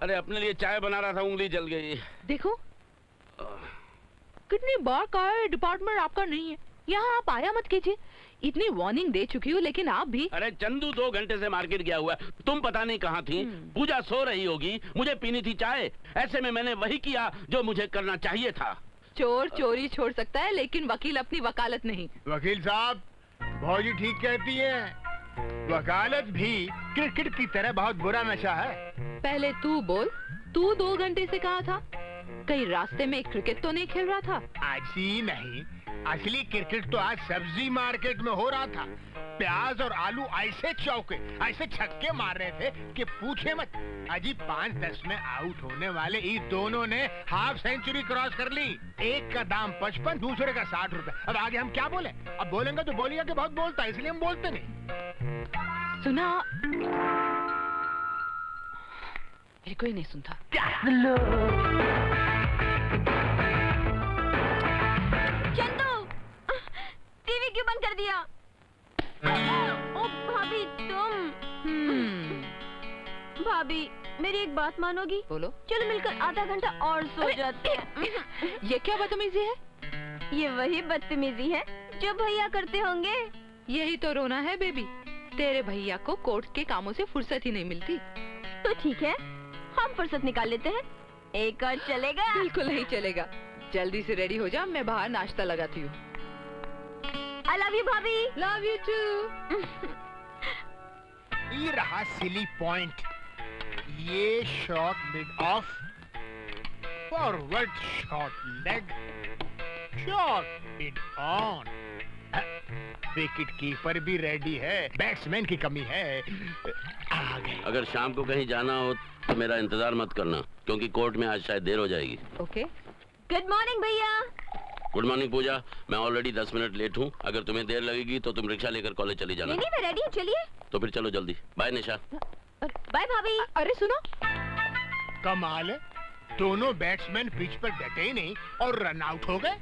अरे अपने लिए चाय बना रहा था, उंगली जल गई। देखो कितनी बार कहा है डिपार्टमेंट आपका नहीं है, यहाँ आप आया मत कीजिए। इतनी वार्निंग दे चुकी हूँ लेकिन आप भी। अरे चंदू 2 घंटे से मार्केट गया हुआ है, तुम पता नहीं कहाँ थी। पूजा सो रही होगी, मुझे पीनी थी चाय। ऐसे में मैंने वही किया जो मुझे करना चाहिए था। चोर चोरी छोड़ सकता है लेकिन वकील अपनी वकालत नहीं। वकील साहब, भौजी ठीक कहती है, वकालत भी क्रिकेट की तरह बहुत बुरा नशा है। पहले तू बोल, तू 2 घंटे से कहाँ था? कहीं रास्ते में क्रिकेट तो नहीं खेल रहा था? ऐसी नहीं, असली क्रिकेट तो आज सब्जी मार्केट में हो रहा था। प्याज और आलू ऐसे चौके, ऐसे छक्के मार रहे थे कि पूछे मत। अजी 5-10 में आउट होने वाले इस दोनों ने हाफ सेंचुरी क्रॉस कर ली। एक का दाम 55, दूसरे का 60 रुपए। अब आगे हम क्या बोले? अब बोलेंगे तो बोलिए कि बहुत बोलता है, इसलिए हम बोलते नहीं। सुना, मेरे कोई नहीं सुनता। चंदू, टीवी क्यों बंद कर दिया। ओ भाभी तुम। भाभी मेरी एक बात मानोगी? बोलो। चलो मिलकर आधा घंटा और सो जाते हैं। ये क्या बदतमीजी है? ये वही बदतमीजी है जो भैया करते होंगे। यही तो रोना है बेबी, तेरे भैया को कोर्ट के कामों से फुर्सत ही नहीं मिलती। तो ठीक है, हम फुर्सत निकाल लेते हैं। एक और चलेगा? बिल्कुल नहीं चलेगा। जल्दी से रेडी हो जा, मैं बाहर नाश्ता लगाती हूँ। I love you भाभी। Love you too. ये रहा सिली पॉइंट। ये short mid off, forward short leg, short mid on. Wicket keeper भी रेडी है, बैट्समैन की कमी है। आ गए। अगर शाम को कहीं जाना हो तो मेरा इंतजार मत करना, क्योंकि कोर्ट में आज शायद देर हो जाएगी। ओके। गुड मॉर्निंग भैया। गुड मॉर्निंग पूजा, मैं ऑलरेडी 10 मिनट लेट हूँ। अगर तुम्हें देर लगेगी तो तुम रिक्शा लेकर कॉलेज चली जाना। नहीं मैं रेडी हूँ, चलिए। तो फिर चलो जल्दी। बाय निशा। बाय भाभी। अरे सुनो, कमाल है, दोनों बैट्समैन पिच पर डटे ही नहीं और रन आउट हो गए।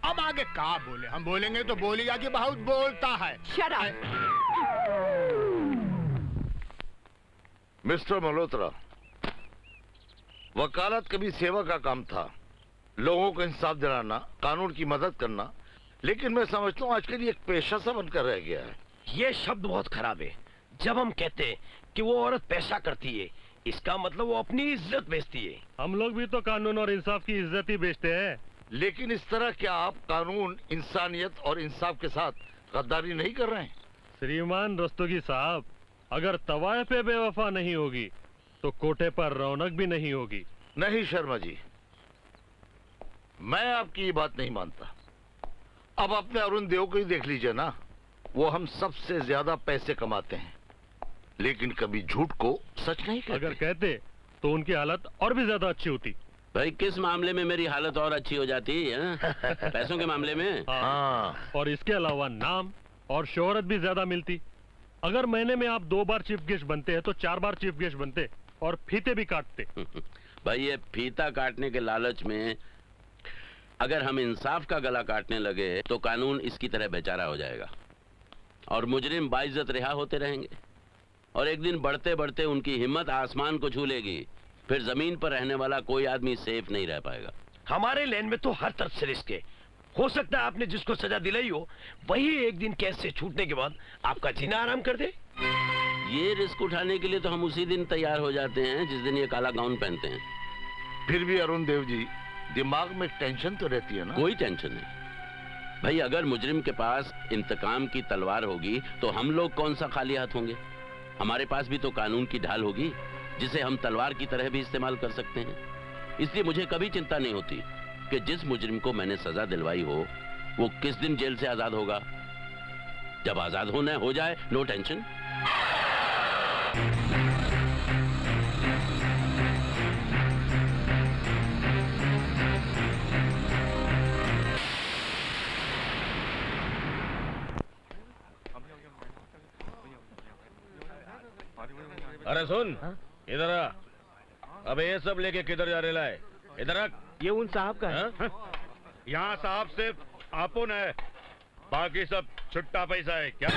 अब आगे क्या बोले? हम बोलेंगे तो बोलिएगा कि बहुत बोलता है। Shut up. मिस्टर मल्होत्रा, वकालत कभी सेवा का काम था, लोगों को इंसाफ दिलाना, कानून की मदद करना, लेकिन मैं समझता हूँ आजकल ये एक पेशा सा बनकर रह गया है। ये शब्द बहुत खराब है। जब हम कहते हैं कि वो औरत पैसा करती है, इसका मतलब वो अपनी इज्जत बेचती है। हम लोग भी तो कानून और इंसाफ की इज्जत ही बेचते हैं। लेकिन इस तरह क्या आप कानून, इंसानियत और इंसाफ के साथ गद्दारी नहीं कर रहे हैं? श्रीमान रस्तोगी साहब, अगर तवाए पे बेवफा नहीं होगी तो कोटे पर रौनक भी नहीं होगी। नहीं शर्मा जी, मैं आपकी ये बात नहीं मानता। अब अपने अरुण देव को ही देख लीजिए ना, वो हम सबसे ज्यादा पैसे कमाते हैं, लेकिन कभी झूठ को सच नहीं कहते। अगर कहते तो उनकी हालत और भी ज्यादा अच्छी होती। भाई किस मामले में मेरी हालत और अच्छी हो जाती है? पैसों के मामले में। हाँ। और इसके अलावा नाम और शोहरत भी ज्यादा मिलती। अगर महीने में आप 2 बार चीफ गेस्ट बनते हैं तो 4 बार चीफ गेस्ट बनते और फीते भी काटते। भाई ये फीता काटने के लालच में अगर हम इंसाफ का गला काटने लगे तो कानून इसकी तरह बेचारा हो जाएगा और मुजरिम बाइज्जत रिहा होते रहेंगे। और एक दिन बढ़ते बढ़ते उनकी हिम्मत आसमान को छू लेगी, फिर जमीन पर रहने वाला कोई आदमी सेफ नहीं रह पाएगा। हमारे लैंड में तो हर तरफ से रिस्क है। हो सकता है आपने जिसको सजा दिलाई हो वही एक दिन केस से छूटने के बाद आपका जीना आराम कर दे। ये रिस्क उठाने के लिए तो हम उसी दिन तैयार हो जाते हैं जिस दिन ये काला गाउन पहनते हैं। फिर भी अरुण देव जी, दिमाग में टेंशन तो रहती है ना? कोई टेंशन नहीं भाई। अगर मुजरिम के पास इंतकाम की तलवार होगी तो हम लोग कौन सा खाली हाथ होंगे? हमारे पास भी तो कानून की ढाल होगी जिसे हम तलवार की तरह भी इस्तेमाल कर सकते हैं। इसलिए मुझे कभी चिंता नहीं होती कि जिस मुजरिम को मैंने सजा दिलवाई हो वो किस दिन जेल से आजाद होगा। जब आजाद होना हो जाए, नो टेंशन। अरे सुन, इधर आ। अब ये सब लेके किधर जा रहे है? इधर आ। ये उन साहब का है। यहाँ साहब सिर्फ आपुन है, बाकी सब छुट्टा पैसा है क्या?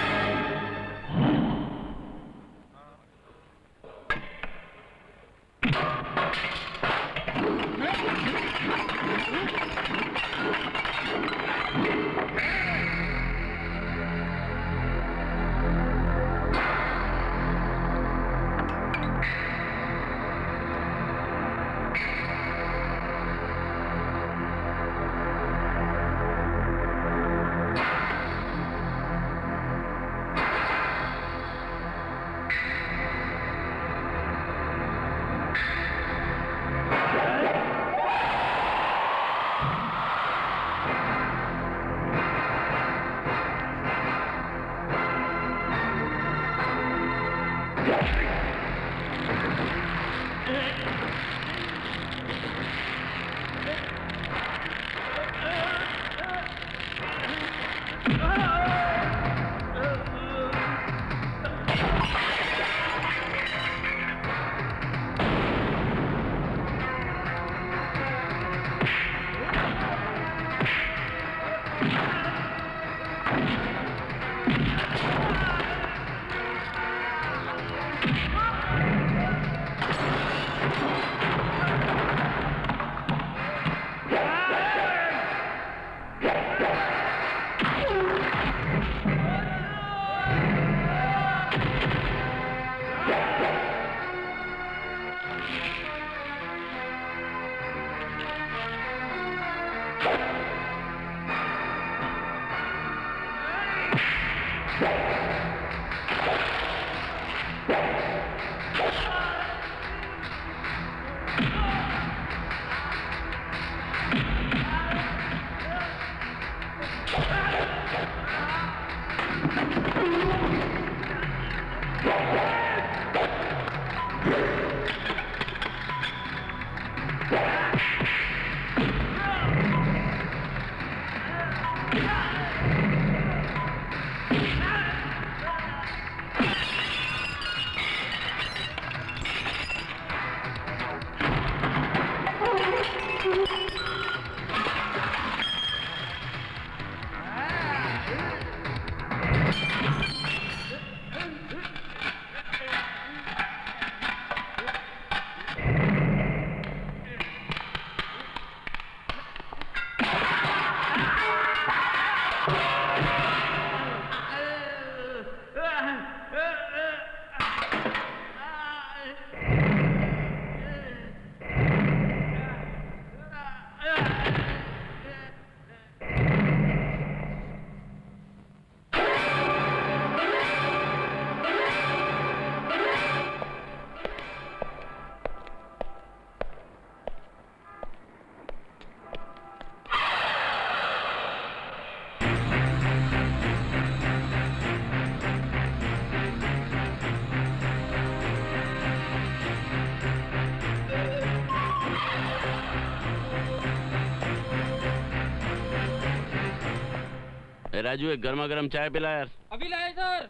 ए राजू, एक गर्मा गर्म चाय पिला यार। अभी लाए सर।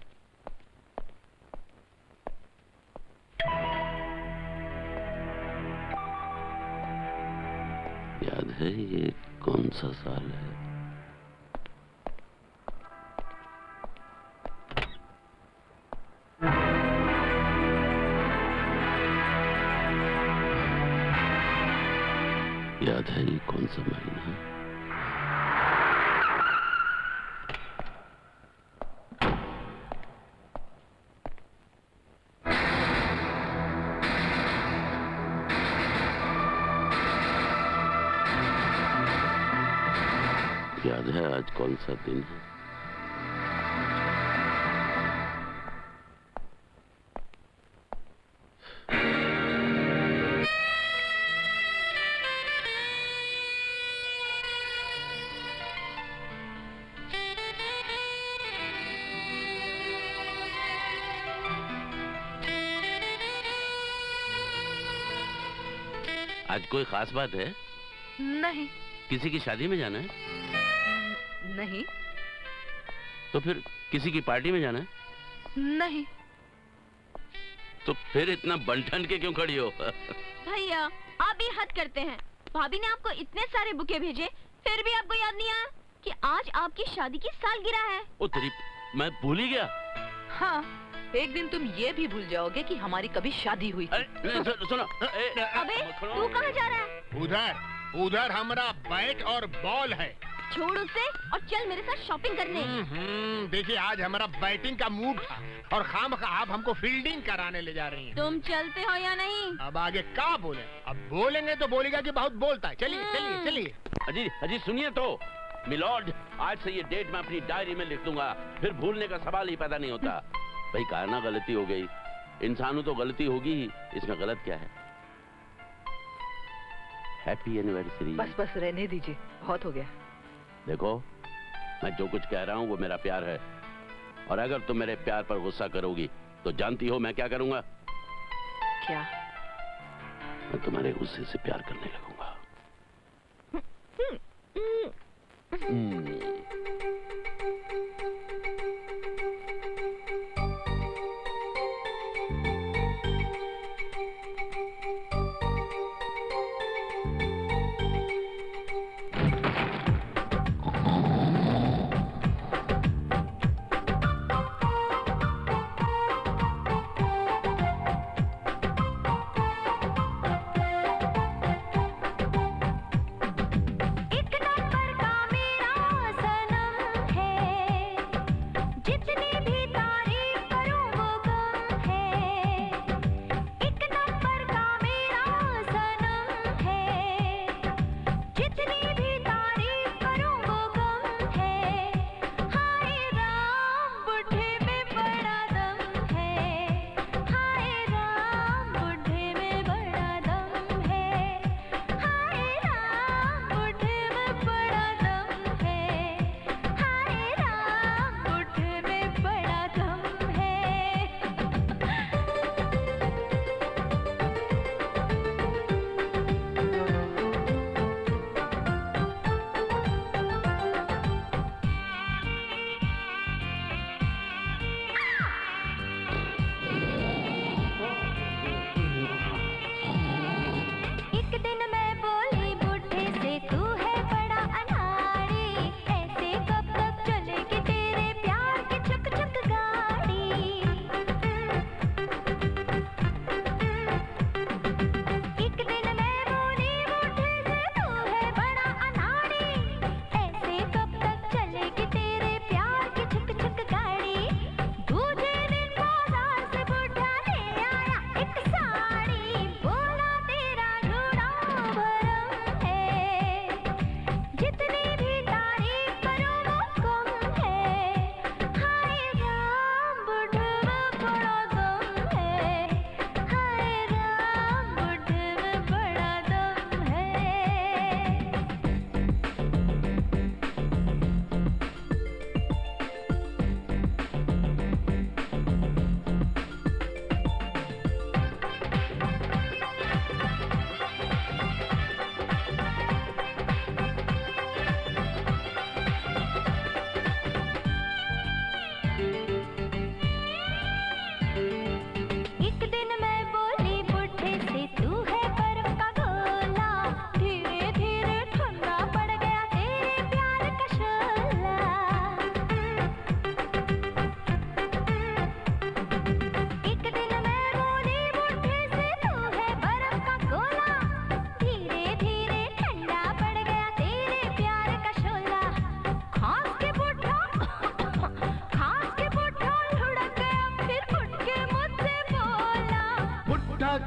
याद है ये कौन सा साल है? याद है ये कौन सा महीना है? याद है आज कौन सा दिन है? आज कोई खास बात है? नहीं। किसी की शादी में जाना है? नहीं। तो फिर किसी की पार्टी में जाना है? नहीं। तो फिर इतना बंठन के क्यों खड़ी हो? भैया आप भी हद करते हैं। भाभी ने आपको इतने सारे बुके भेजे, फिर भी आपको याद नहीं आया कि आज आपकी शादी की सालगिरह है। ओ तेरी, मैं भूल ही गया। हाँ, एक दिन तुम ये भी भूल जाओगे कि हमारी कभी शादी हुई थी। सुनो। अबे तू कहाँ जा रहा है? उधर उधर हमारा बैट और बॉल है। छोड़ उसे और चल मेरे साथ शॉपिंग करने। देखिए आज हमारा बैटिंग का मूड था और खामखा आप हमको फील्डिंग कराने ले जा रही हैं। तुम चलते हो या नहीं? अब आगे क्या बोले? अब बोलेंगे तो बोलेगा कि बहुत बोलता है। चलिए चलिए चलिए। अजी अजी सुनिए तो मिलॉर्ड, आज से ये डेट मैं अपनी डायरी में लिख दूंगा, फिर भूलने का सवाल ही पैदा नहीं होता। भाई कहा ना गलती हो गई, इंसानों तो गलती होगी ही, इसमें गलत क्या है? Happy anniversary. बस बस रहने दीजिए, बहुत हो गया। देखो मैं जो कुछ कह रहा हूँ वो मेरा प्यार है, और अगर तुम मेरे प्यार पर गुस्सा करोगी तो जानती हो मैं क्या करूंगा? क्या? मैं तुम्हारे गुस्से से प्यार करने लगूंगा। एक नंबर का मेरा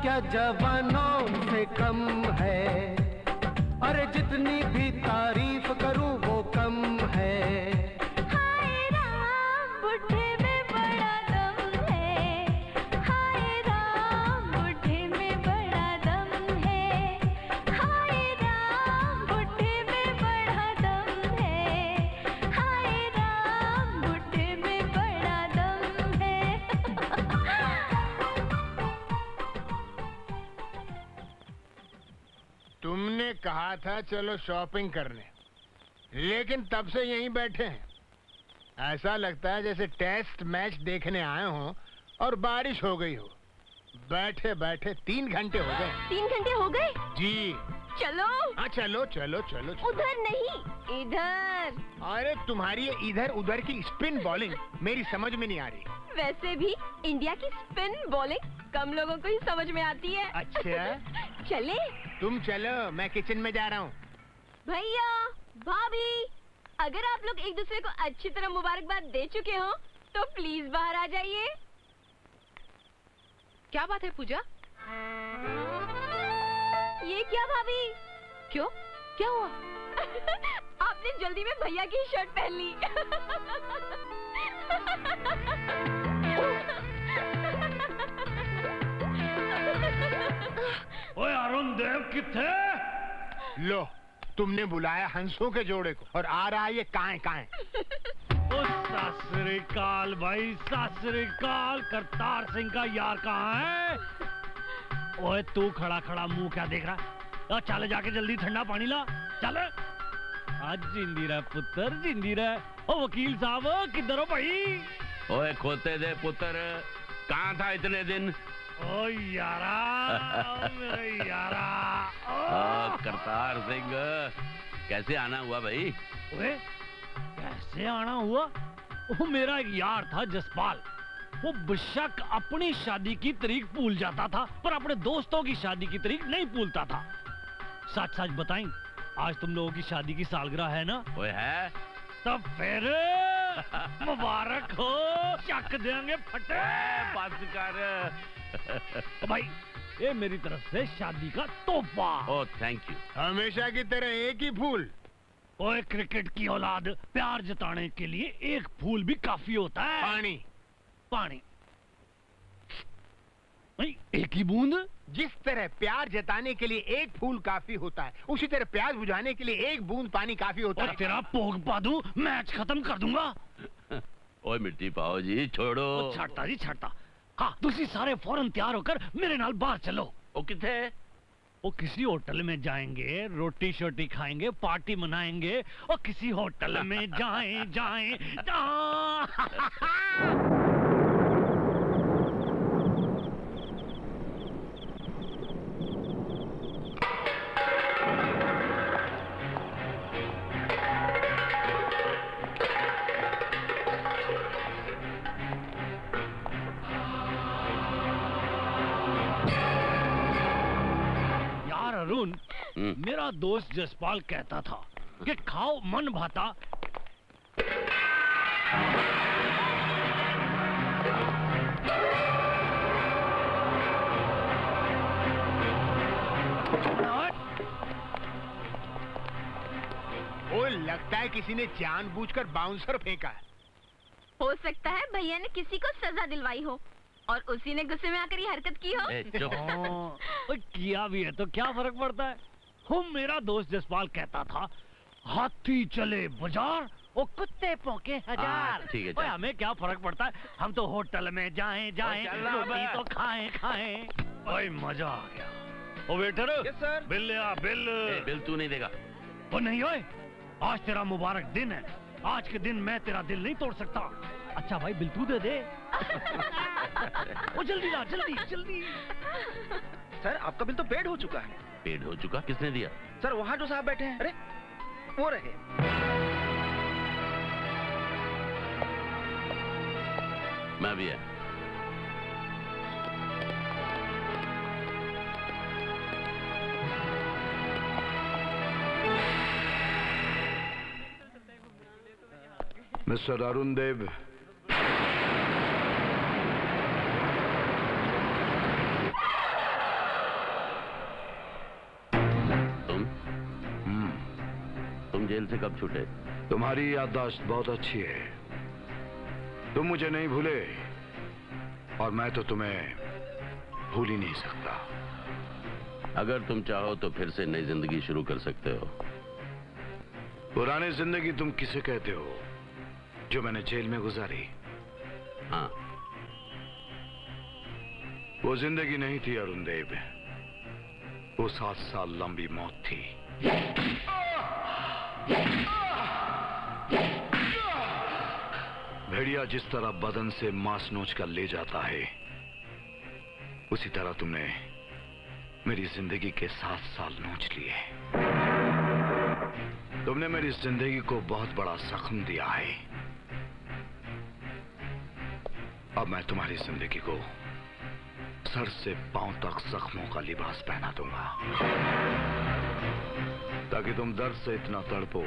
क्या जवानों से कम है, अरे जितनी भी तारीफ करूं वो कम है। हाय राम बुढ़े में बड़ा दम है, हाय राम बुढ़े में बड़ा दम है, हाय राम बुढ़े में बड़ा दम है, हाय राम बुढ़े में बड़ा दम है। तुमने कहा था चलो शॉपिंग करने, लेकिन तब से यहीं बैठे हैं। ऐसा लगता है जैसे टेस्ट मैच देखने आए हो और बारिश हो गई हो। बैठे बैठे 3 घंटे हो गए। 3 घंटे हो गए? जी। चलो। हाँ चलो चलो चलो, चलो। उधर नहीं, इधर। अरे तुम्हारी ये इधर उधर की स्पिन बॉलिंग मेरी समझ में नहीं आ रही। वैसे भी इंडिया की स्पिन बॉलिंग कम लोगों को ही समझ में आती है। अच्छा। चले? तुम चलो, मैं किचन में जा रहा हूँ। भैया, भाभी, अगर आप लोग एक दूसरे को अच्छी तरह मुबारकबाद दे चुके हो तो प्लीज बाहर आ जाइए। क्या बात है पूजा? ये क्या भाभी? क्यों? क्या हुआ? आपने जल्दी में भैया की शर्ट पहन ली। ओए अरुण देव किथे? लो, तुमने बुलाया हंसों के जोड़े को और आ रहा है ये काएं काएं। ओ सत श्री अकाल भाई, सत श्री अकाल। करतार सिंह का यार कहाँ है? ओए तू खड़ा खड़ा मुंह क्या देख रहा है? चल जाके जल्दी ठंडा पानी ला, चल। आज जिंदी रह पुत्र, जिंदी रह। ओ वकील साहब किधर हो भाई? ओए खोते दे पुत्र, कहाँ था इतने दिन? ओ यारा, मेरे यारा। करतार सिंह, कैसे आना हुआ भाई? ओए कैसे आना हुआ? वो मेरा एक यार था जसपाल, वो बेशक अपनी शादी की तारीख भूल जाता था पर अपने दोस्तों की शादी की तारीख नहीं भूलता था। सच सच बताएं, आज तुम लोगों की शादी की सालगिरह है ना? ओए है? तब फिर मुबारक हो, चक देंगे फटे। बस कर। भाई ये मेरी तरफ से शादी का तोहफा। Oh thank you. हमेशा की तरह एक ही फूल। ओए क्रिकेट की औलाद, प्यार जताने के लिए एक फूल भी काफी होता है। पानी। पानी नहीं, एक ही बूंद। जिस तरह प्यार जताने के लिए एक फूल काफी होता है, उसी तरह प्यास बुझाने के लिए एक बूंद पानी काफी होता और है। तेरा पोग पा दूं, मैच खत्म कर दूंगा। ओए मिट्टी पाओ जी, छोड़ो। छाटता जी छाटता। हाँ दूसरी सारे फौरन तैयार होकर मेरे नाल बाहर चलो। वो किथे? वो किसी होटल में जाएंगे, रोटी शोटी खाएंगे, पार्टी मनाएंगे और किसी होटल में जाएं जाएं अरुण, मेरा दोस्त जसपाल कहता था कि खाओ मन भाता। वो लगता है किसी ने जानबूझकर बाउंसर फेंका है। हो सकता है भैया ने किसी को सजा दिलवाई हो और उसी ने गुस्से में आकर ये हरकत की हो। किया भी है तो क्या फर्क पड़ता है? वो मेरा दोस्त जसपाल कहता था, हाथी चले बाजार और कुत्ते भौंके हजार। ठीक है, हमें क्या फर्क पड़ता है? हम तो होटल में जाएं जाएं, रोटी तो खाएं खाएं। भाई मजा आ गया। ओ वेटर, बिल ले आ, बिल। बिल तू नहीं देगा? वो नहीं होए, आज तेरा मुबारक दिन है। आज के दिन मैं तेरा दिल नहीं तोड़ सकता। अच्छा भाई बिल तू दे दे। ओ जल्दी ला, जल्दी जल्दी। सर आपका बिल तो पेड हो चुका है। पेड हो चुका? किसने दिया? सर वहाँ जो साहब बैठे हैं, अरे वो रहे। मैं भी है। मिस्टर अरुण देव, तुम जेल से कब छूटे? तुम्हारी याददाश्त बहुत अच्छी है। तुम मुझे नहीं भूले और मैं तो तुम्हें भूल ही नहीं सकता। अगर तुम चाहो तो फिर से नई जिंदगी शुरू कर सकते हो। पुरानी जिंदगी तुम किसे कहते हो जो मैंने जेल में गुजारी? हाँ, वो जिंदगी नहीं थी अरुण देव, वो 7 साल लंबी मौत थी। भेड़िया जिस तरह बदन से मांस नोच कर ले जाता है, उसी तरह तुमने मेरी जिंदगी के 7 साल नोच लिए। तुमने मेरी जिंदगी को बहुत बड़ा जख्म दिया है। अब मैं तुम्हारी जिंदगी को सर से पांव तक जख्मों का लिबास पहना दूंगा, ताकि तुम दर्द से इतना तड़पो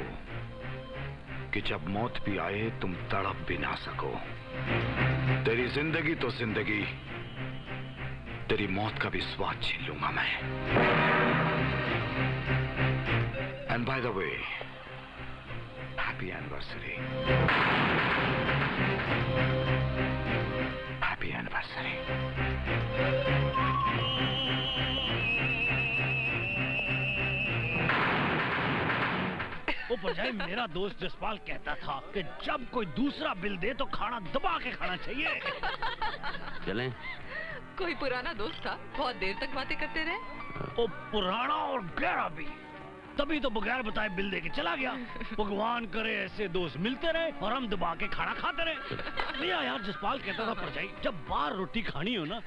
कि जब मौत भी आए तुम तड़प भी ना सको। तेरी जिंदगी तो जिंदगी, तेरी मौत का भी स्वाद छीन लूंगा मैं। And by the way, happy anniversary. Happy anniversary. वो परजाई, मेरा दोस्त जसपाल कहता था कि जब कोई दूसरा बिल दे तो खाना दबा के खाना चाहिए। चलें? कोई पुराना दोस्त था, बहुत देर तक बातें करते रहे। वो पुराना और गहरा भी, तभी तो बगैर बताए बिल दे के चला गया। भगवान करे ऐसे दोस्त मिलते रहे और हम दबा के खाना खाते रहे। भैया यार, जसपाल कहता था परजाई, जब बाहर रोटी खानी हो ना,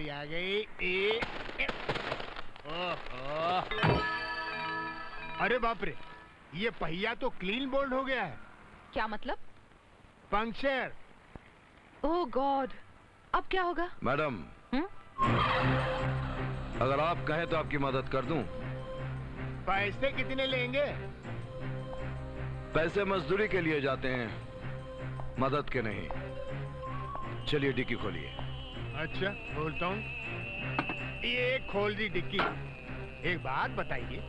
आ गई। ओहो, अरे बाप रे, ये पहिया तो क्लीन बोल्ड हो गया है। क्या मतलब? पंक्चर। ओह गॉड, अब क्या होगा? मैडम, अगर आप कहें तो आपकी मदद कर दूं। पैसे कितने लेंगे? पैसे मजदूरी के लिए जाते हैं, मदद के नहीं। चलिए डिक्की खोलिए। अच्छा, खोलता हूँ। ये खोल दी डिक्की। एक बात बताइए,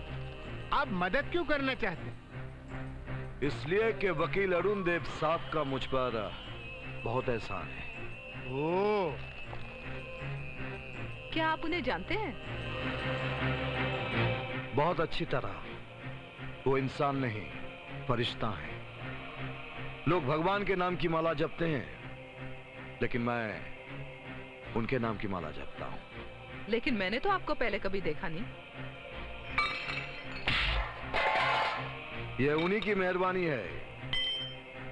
आप मदद क्यों करना चाहते हैं? इसलिए कि वकील अरुण देव साहब का मुझ पर बहुत एहसान है। ओह, क्या आप उन्हें जानते हैं? बहुत अच्छी तरह। वो इंसान नहीं, फरिश्ता है। लोग भगवान के नाम की माला जपते हैं, लेकिन मैं उनके नाम की माला जपता हूं। लेकिन मैंने तो आपको पहले कभी देखा नहीं। ये उन्हीं की मेहरबानी है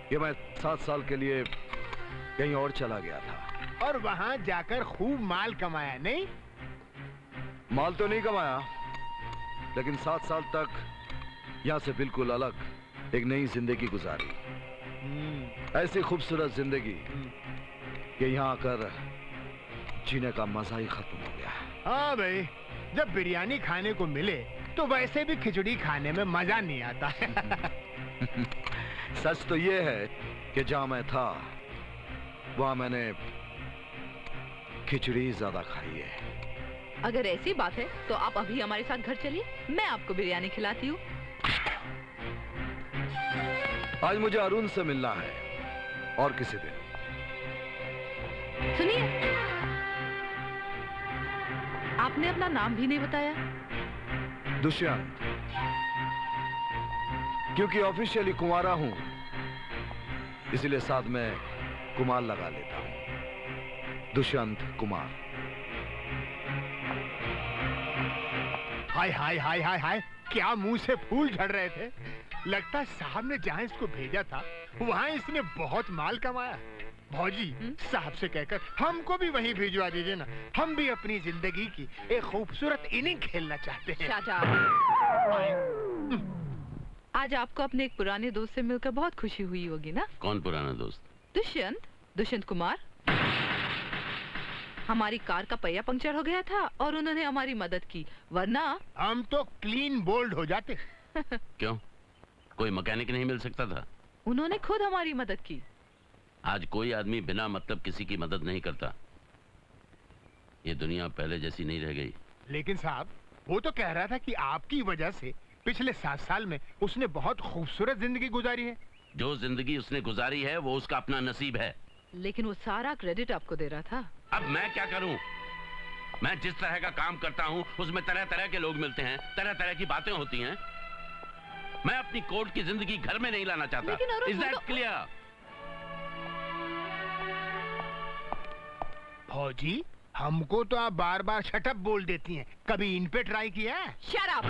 कि मैं 7 साल के लिए कहीं और चला गया था। और वहां जाकर खूब माल कमाया, नहीं? माल तो नहीं कमाया, लेकिन 7 साल तक यहां से बिल्कुल अलग एक नई जिंदगी गुजारी। ऐसी खूबसूरत जिंदगी कि यहां आकर जीने का मजा ही खत्म हो गया। हाँ भाई, जब बिरयानी खाने को मिले तो वैसे भी खिचड़ी खाने में मजा नहीं आता। सच तो ये है कि जहां मैं था वहां मैंने खिचड़ी ज्यादा खाई है। अगर ऐसी बात है तो आप अभी हमारे साथ घर चलिए, मैं आपको बिरयानी खिलाती हूँ। आज मुझे अरुण से मिलना है और किसी दिन। सुनिए, आपने अपना नाम भी नहीं बताया। दुष्यंत, क्योंकि ऑफिशियली कुंवारा हूं, इसलिए साथ में कुमार लगा लेता हूं। दुष्यंत कुमार। हाय हाय हाय हाय हाय, क्या मुंह से फूल झड़ रहे थे। लगता है साहब ने जहाँ इसको भेजा था वहाँ इसने बहुत माल कमाया। भौजी साहब से कहकर हमको भी वहीं भिजवा दीजिए ना, हम भी अपनी जिंदगी की एक खूबसूरत इनिंग खेलना चाहते हैं। आज आपको अपने एक पुराने दोस्त से मिलकर बहुत खुशी हुई होगी ना? कौन पुराना दोस्त? दुष्यंत कुमार। हमारी कार का पहिया पंक्चर हो गया था और उन्होंने हमारी मदद की, वरना हम तो क्लीन बोल्ड हो जाते। क्यों, कोई मैकेनिक नहीं मिल सकता था? उन्होंने खुद हमारी मदद की। आज कोई आदमी बिना मतलब किसी की मदद नहीं करता। ये दुनिया पहले जैसी नहीं रह गई। लेकिन साहब वो तो कह रहा था कि आपकी वजह से पिछले 7 साल में उसने बहुत खूबसूरत जिंदगी गुजारी है। जो जिंदगी उसने गुजारी है वो उसका अपना नसीब है। लेकिन वो सारा क्रेडिट आपको दे रहा था। अब मैं क्या करूं? मैं जिस तरह का काम करता हूं उसमें तरह तरह के लोग मिलते हैं, तरह तरह की बातें होती हैं। मैं अपनी कोर्ट की जिंदगी घर में नहीं लाना चाहता। Is that clear? फौजी हमको तो आप बार बार शटअप बोल देती हैं, कभी इन पे ट्राई किया है? Shut up!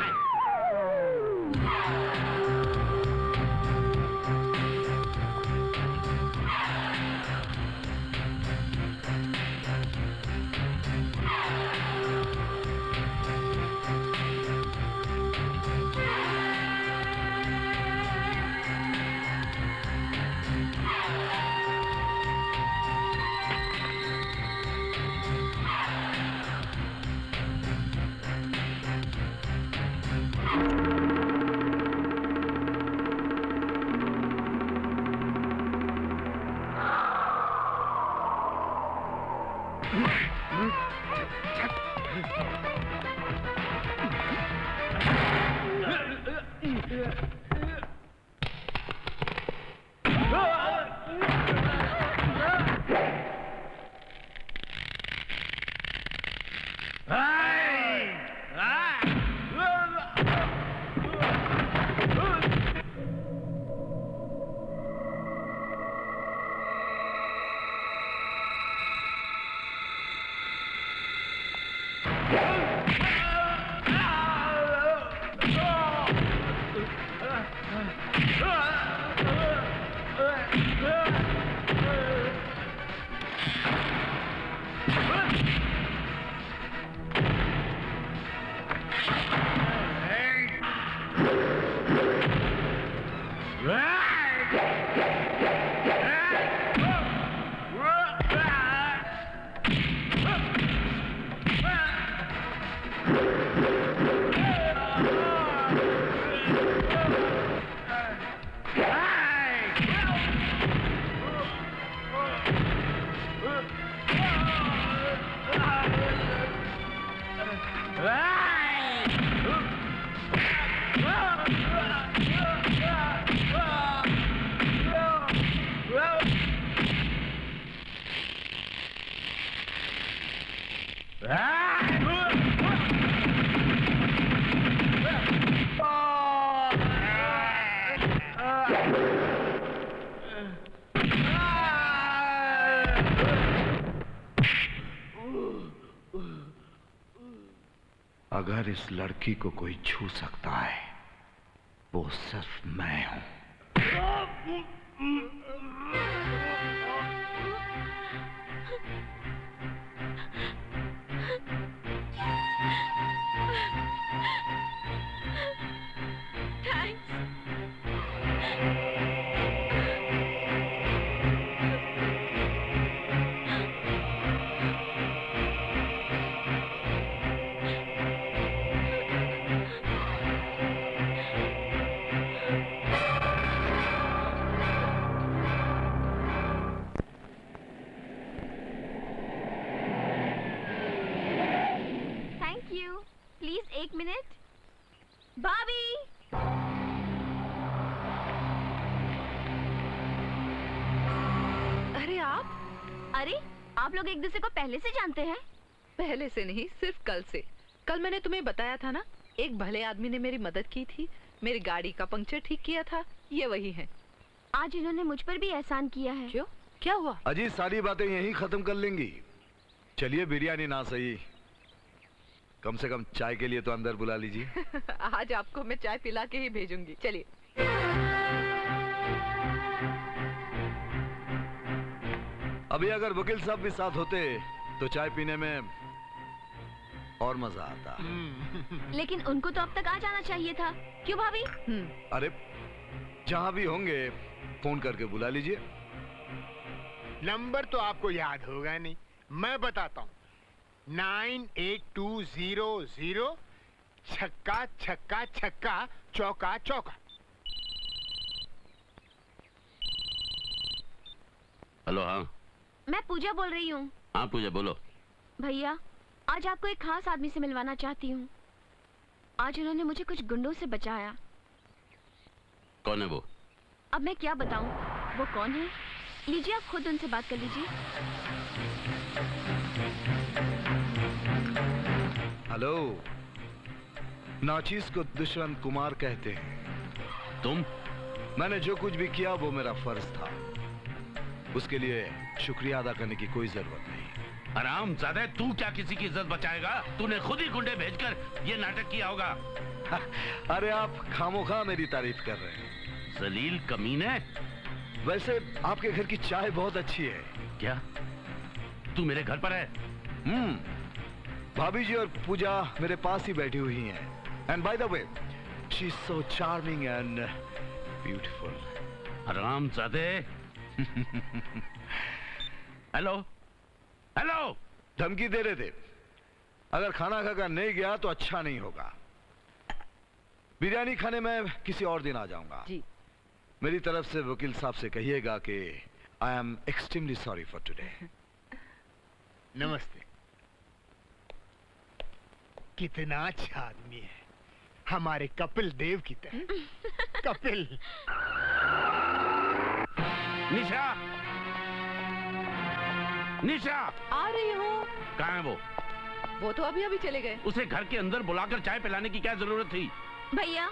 अगर इस लड़की को कोई छू सकता है वो सिर्फ मैं हूं। एक मिनट। भाभी, अरे आप? अरे आप लोग एक दूसरे को पहले से जानते हैं? पहले से नहीं, सिर्फ कल से। कल मैंने तुम्हें बताया था ना, एक भले आदमी ने मेरी मदद की थी, मेरी गाड़ी का पंक्चर ठीक किया था। ये वही है। आज इन्होंने मुझ पर भी एहसान किया है। क्यों? क्या हुआ? अजी सारी बातें यहीं खत्म कर लेंगी। चलिए बिरयानी ना सही, कम से कम चाय के लिए तो अंदर बुला लीजिए। आज आपको मैं चाय पिला के ही भेजूंगी। चलिए। अभी अगर वकील साहब भी साथ होते तो चाय पीने में और मजा आता। लेकिन उनको तो अब तक आ जाना चाहिए था। क्यों भाभी? अरे जहां भी होंगे फोन करके बुला लीजिए। नंबर तो आपको याद होगा नहीं, मैं बताता हूँ। 98200 छक्का छक्का छक्का चौका चौका। हेलो। हाँ मैं पूजा बोल रही हूँ। हाँ पूजा बोलो। भैया आज आपको एक खास आदमी से मिलवाना चाहती हूँ। आज उन्होंने मुझे कुछ गुंडों से बचाया। कौन है वो? अब मैं क्या बताऊँ वो कौन है? लीजिए आप खुद उनसे बात कर लीजिए। हेलो। नाचीज को दुष्यंत कुमार कहते हैं। तुम? मैंने जो कुछ भी किया वो मेरा फर्ज था, उसके लिए शुक्रिया अदा करने की कोई जरूरत नहीं। आराम ज़्यादा, तू क्या किसी की इज्जत बचाएगा? तूने खुद ही गुंडे भेजकर ये नाटक किया होगा। अरे आप खामोखा मेरी तारीफ कर रहे हैं। जलील कमीने। वैसे आपके घर की चाय बहुत अच्छी है। क्या तू मेरे घर पर है? भाभी जी और पूजा मेरे पास ही बैठी हुई हैं। And by the way she is so charming and beautiful. हरामजादे। Hello hello. धमकी दे रहे थे। अगर खाना खाकर नहीं गया तो अच्छा नहीं होगा। बिरयानी खाने में किसी और दिन आ जाऊंगा जी। मेरी तरफ से वकील साहब से कहिएगा कि I am extremely sorry for today. नमस्ते। कितना अच्छा आदमी है, हमारे कपिल देव की तरह। कपिल। निशा, निशा। आ रही हूँ। कहाँ है वो? वो तो अभी अभी चले गए। उसे घर के अंदर बुलाकर चाय पिलाने की क्या जरूरत थी? भैया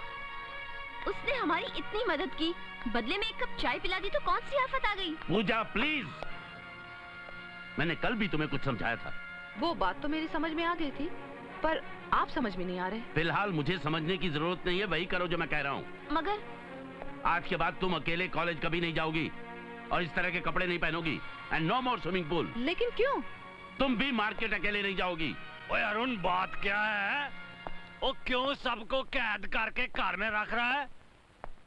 उसने हमारी इतनी मदद की, बदले में एक कप चाय पिला दी तो कौन सी आफत आ गई? पूजा प्लीज, मैंने कल भी तुम्हें कुछ समझाया था। वो बात तो मेरी समझ में आ गई थी, पर आप समझ में नहीं आ रहे। फिलहाल मुझे समझने की जरूरत नहीं है, वही करो जो मैं कह रहा हूँ। मगर आज के बाद तुम अकेले कॉलेज कभी नहीं जाओगी और इस तरह के कपड़े नहीं पहनोगी। And no more swimming pool. लेकिन क्यों? तुम भी मार्केट अकेले नहीं जाओगी। ओए अरुण, बात क्या है? ओ क्यों सबको कैद करके घर में रख रहा है?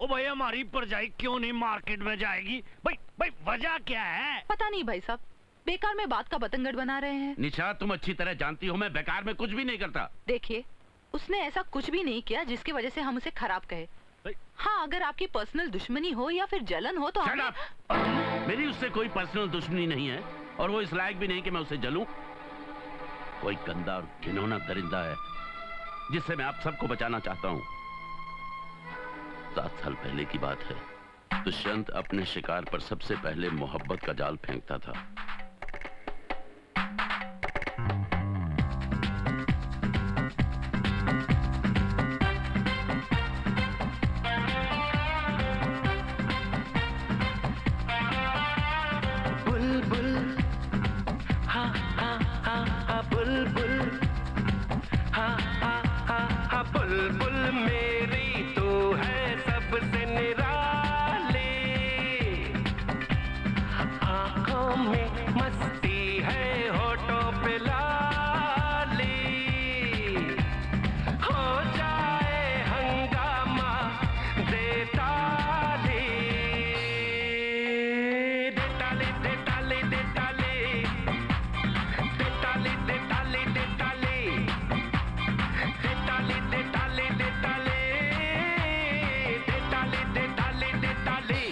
ओ भाई हमारी परजाई क्यों नहीं मार्केट में जाएगी? भाई भाई वजह क्या है? पता नहीं भाई साहब, बेकार में बात का बतंगड़ बना रहे हैं। निशा तुम अच्छी तरह जानती हो मैं बेकार में कुछ भी नहीं करता। देखिए उसने ऐसा कुछ भी नहीं किया जिसकी वजह से हम उसे खराब कहे। हाँ अगर आपकी पर्सनल दुश्मनी हो या फिर जलन हो तो मेरी उससे कोई पर्सनल दुश्मनी नहीं है और वो इस लायक भी नहीं कि मैं उसे जलूं। कोई गंदा और घिनौना दरिंदा है जिससे मैं आप सबको बचाना चाहता हूँ। 7 साल पहले की बात है। दुष्यंत अपने शिकार पर सबसे पहले मोहब्बत का जाल फेंकता था। बुलबुल हा हा हा हा बुलबुल हा हा हा हा बुलबुल मेरी तो है सबसे निराली। आँखों में मस्ती है होठों पे लाली। हो जाए हंगामा दे ताली। दे ताली दे ताली दे ताली दे ताली दे ताली दे ताली दे ताली दे ताली दे ताली दे ताली दे ताली दे ताली।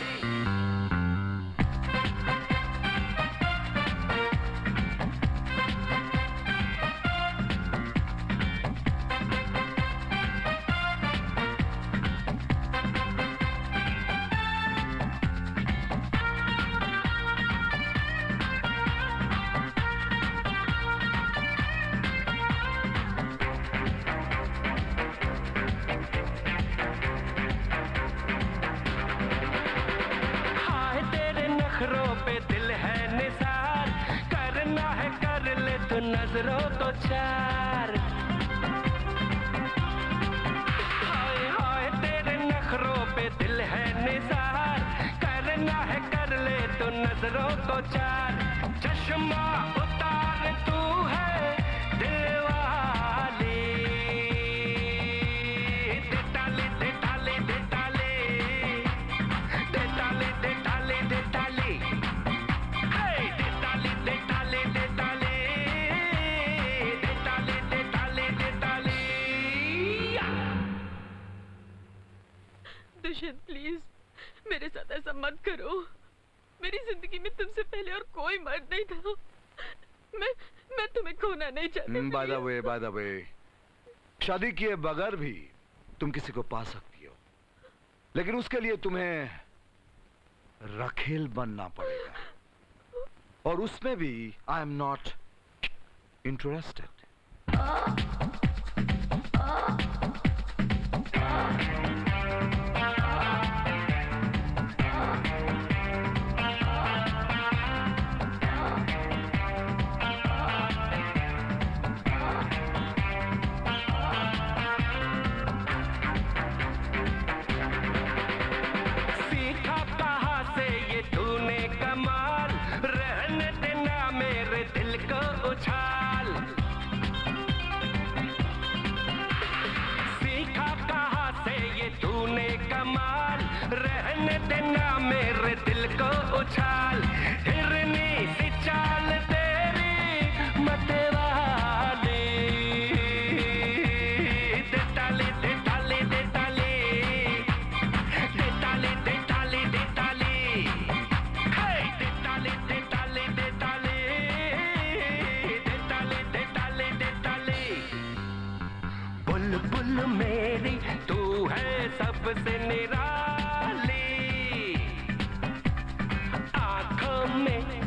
हाय तेरे नखरों पे दिल है नजरों को चार। हाय हाय तेरे नखरों पे दिल है निसार, करना है कर ले तो नजरों को चार। चश्मा उतार तू है दिल वाली, दे डाले दे डाले दे डाले, दे डाले दे डाले दे डाले, हे दे डाले दे डाले दे डाले, दे डाले दे डाले दे डाले। दुष्यंत प्लीज मेरे साथ ऐसा मत करो। मेरी जिंदगी में तुमसे पहले और कोई मर्द नहीं था। मैं तुम्हें खोना नहीं चाहती। बाय द वे शादी किए बगैर भी तुम किसी को पा सकती हो, लेकिन उसके लिए तुम्हें रखेल बनना पड़ेगा, और उसमें भी आई एम नॉट इंटरेस्टेड। उछाल हिरनी सी चाल तेरी मतवाली, दे डाले दे डाले दे डाले, दे डाले दे डाले दे डाले, हे दे डाले दे डाले दे डाले, दे डाले दे डाले दे डाले। बुलबुल मेरी तू है सबसे निराली,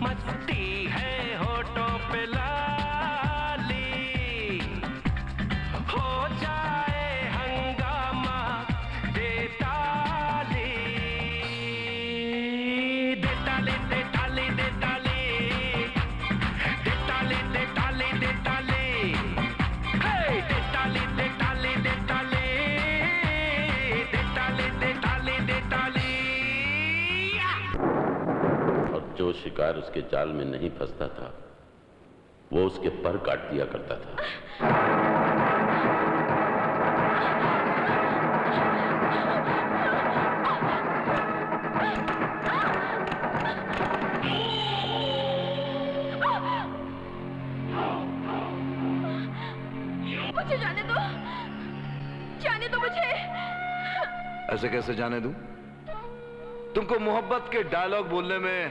मस्ती है होठों पे लाली, हो जाए हंगामा दे ताली, दे डाले दे डाले दे डाले, दे डाले दे डाले दे डाले, हे दे डाले दे डाले दे डाले, दे डाले दे डाले दे डाले। जो शिकार उसके जाल में नहीं फंसता था वो उसके पर काट दिया करता था। मुझे जाने दो मुझे। ऐसे कैसे जाने दूं? तुमको मोहब्बत के डायलॉग बोलने में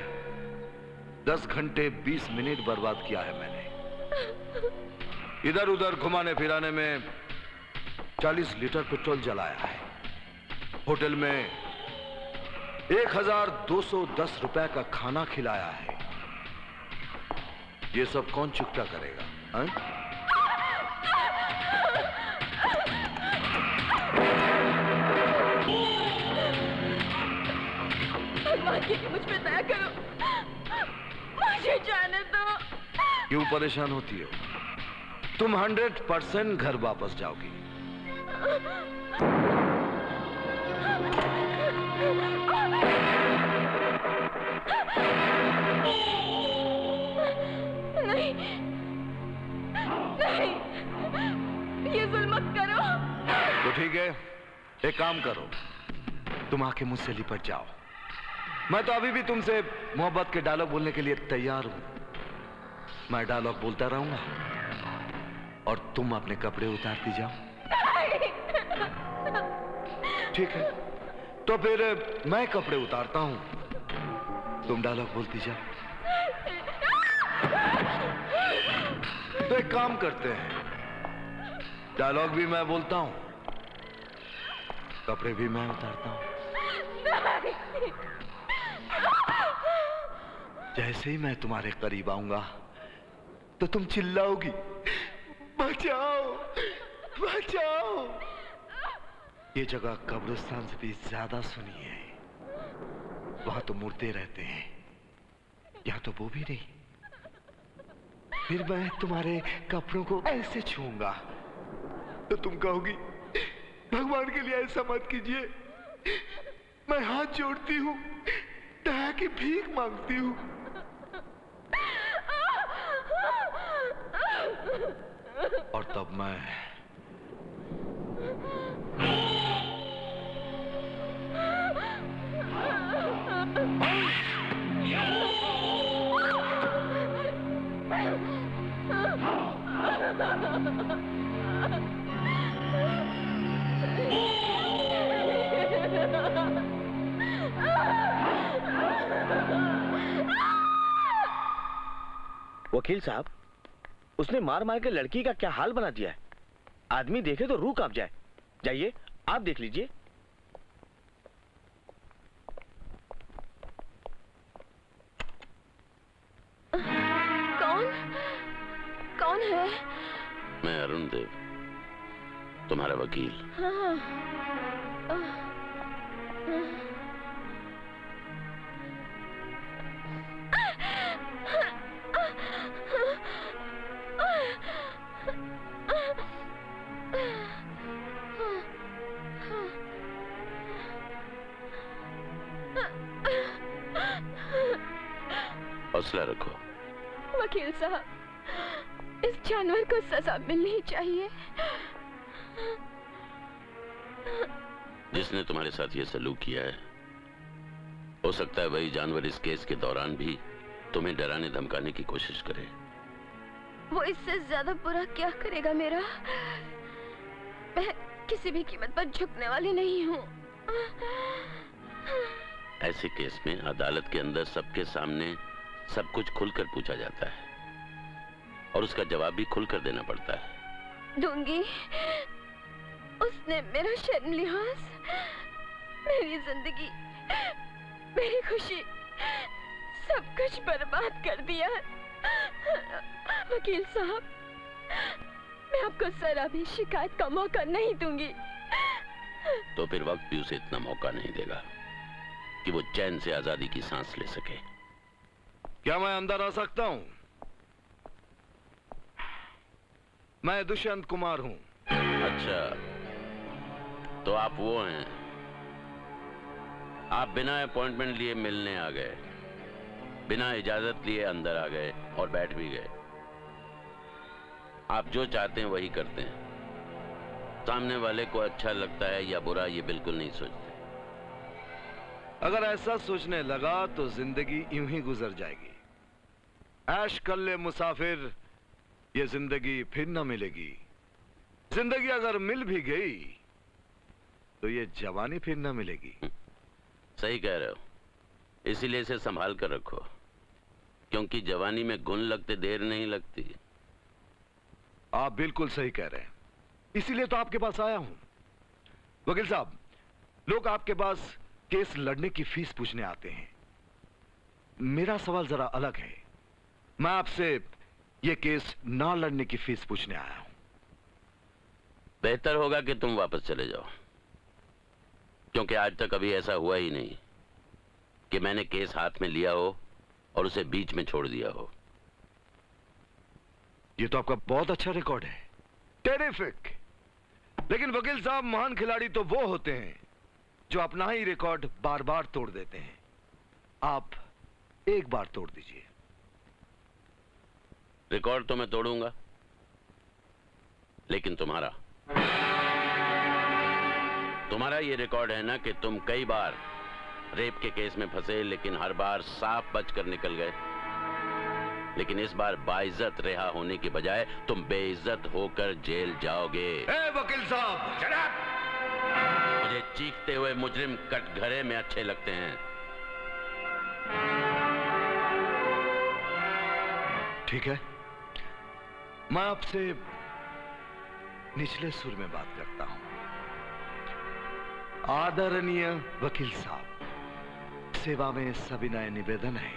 10 घंटे 20 मिनट बर्बाद किया है मैंने। इधर उधर घुमाने फिराने में 40 लीटर पेट्रोल जलाया है। होटल में 1210 रुपए का खाना खिलाया है। ये सब कौन चुकता करेगा? मुझ पे दया करो, मुझे जाने दो। क्यों परेशान होती हो? तुम 100% घर वापस जाओगी। नहीं, नहीं, ये जुल्म मत करो। तो ठीक है, एक काम करो, तुम आके मुझसे लिपट जाओ। मैं तो अभी भी तुमसे मोहब्बत के डायलॉग बोलने के लिए तैयार हूं। मैं डायलॉग बोलता रहूंगा और तुम अपने कपड़े उतारती जाओ। ठीक है, तो फिर मैं कपड़े उतारता हूं, तुम डायलॉग बोलती जाओ। तो एक काम करते हैं, डायलॉग भी मैं बोलता हूं, कपड़े भी मैं उतारता हूं। जैसे ही मैं तुम्हारे करीब आऊंगा तो तुम चिल्लाओगी, बचाओ बचाओ। ये जगह कब्रिस्तान से भी ज्यादा सुनी है। वहां तो मुर्दे रहते हैं, यहाँ तो वो भी नहीं। फिर मैं तुम्हारे कपड़ों को ऐसे छूंगा तो तुम कहोगी भगवान के लिए ऐसा मत कीजिए, मैं हाथ जोड़ती हूँ, दया की भीख मांगती हूँ। और तब मैं वकील साहब, उसने मार मार के लड़की का क्या हाल बना दिया है। आदमी देखे तो रूह कांप जाए। जाइए आप देख लीजिए। कौन है? मैं अरुण देव, तुम्हारा वकील। हाँ। हौसला रखो। वकील साहब, इस जानवर को सजा मिलनी चाहिए। जिसने तुम्हारे साथ ये सलूक किया है, हो सकता है वही जानवर इस केस के दौरान भी तुम्हें डराने धमकाने की कोशिश करे। वो इससे ज्यादा बुरा क्या करेगा मेरा? मैं किसी भी कीमत पर झुकने वाली नहीं हूँ। ऐसे केस में अदालत के अंदर सबके सामने सब कुछ खुलकर पूछा जाता है और उसका जवाब भी खुलकर देना पड़ता है। दूंगी। उसने मेरा शर्म लिहाज, मेरी जिंदगी, मेरी खुशी, सब कुछ बर्बाद कर दिया है। वकील साहब, मैं आपको जरा भी शिकायत का मौका नहीं दूंगी। तो फिर वक्त भी उसे इतना मौका नहीं देगा कि वो चैन से आजादी की सांस ले सके। क्या मैं अंदर आ सकता हूं? मैं दुष्यंत कुमार हूं। अच्छा, तो आप वो हैं। आप बिना अपॉइंटमेंट लिए मिलने आ गए, बिना इजाजत लिए अंदर आ गए और बैठ भी गए। आप जो चाहते हैं वही करते हैं। सामने वाले को अच्छा लगता है या बुरा, ये बिल्कुल नहीं सोचते। अगर ऐसा सोचने लगा तो जिंदगी यूं ही गुजर जाएगी। ऐश कर ले मुसाफिर, ये जिंदगी फिर न मिलेगी। जिंदगी अगर मिल भी गई तो ये जवानी फिर न मिलेगी। सही कह रहे हो, इसीलिए इसे संभाल कर रखो, क्योंकि जवानी में घुन लगते देर नहीं लगती। आप बिल्कुल सही कह रहे हैं, इसीलिए तो आपके पास आया हूं। वकील साहब, लोग आपके पास केस लड़ने की फीस पूछने आते हैं। मेरा सवाल जरा अलग है। मैं आपसे ये केस ना लड़ने की फीस पूछने आया हूं। बेहतर होगा कि तुम वापस चले जाओ, क्योंकि आज तक अभी ऐसा हुआ ही नहीं कि मैंने केस हाथ में लिया हो और उसे बीच में छोड़ दिया हो। ये तो आपका बहुत अच्छा रिकॉर्ड है, टेरिफिक। लेकिन वकील साहब, महान खिलाड़ी तो वो होते हैं जो अपना ही रिकॉर्ड बार बार तोड़ देते हैं। आप एक बार तोड़ दीजिए। रिकॉर्ड तो मैं तोड़ूंगा, लेकिन तुम्हारा ये रिकॉर्ड है ना कि तुम कई बार रेप के केस में फंसे, लेकिन हर बार साफ बचकर निकल गए। लेकिन इस बार बाइज्जत रिहा होने के बजाय तुम बेइज्जत होकर जेल जाओगे। वकील साहब, शराब! मुझे चीखते हुए मुजरिम कटघरे में अच्छे लगते हैं। ठीक है, मैं आपसे निचले सुर में बात करता हूं। आदरणीय वकील साहब, सेवा में सविनय निवेदन है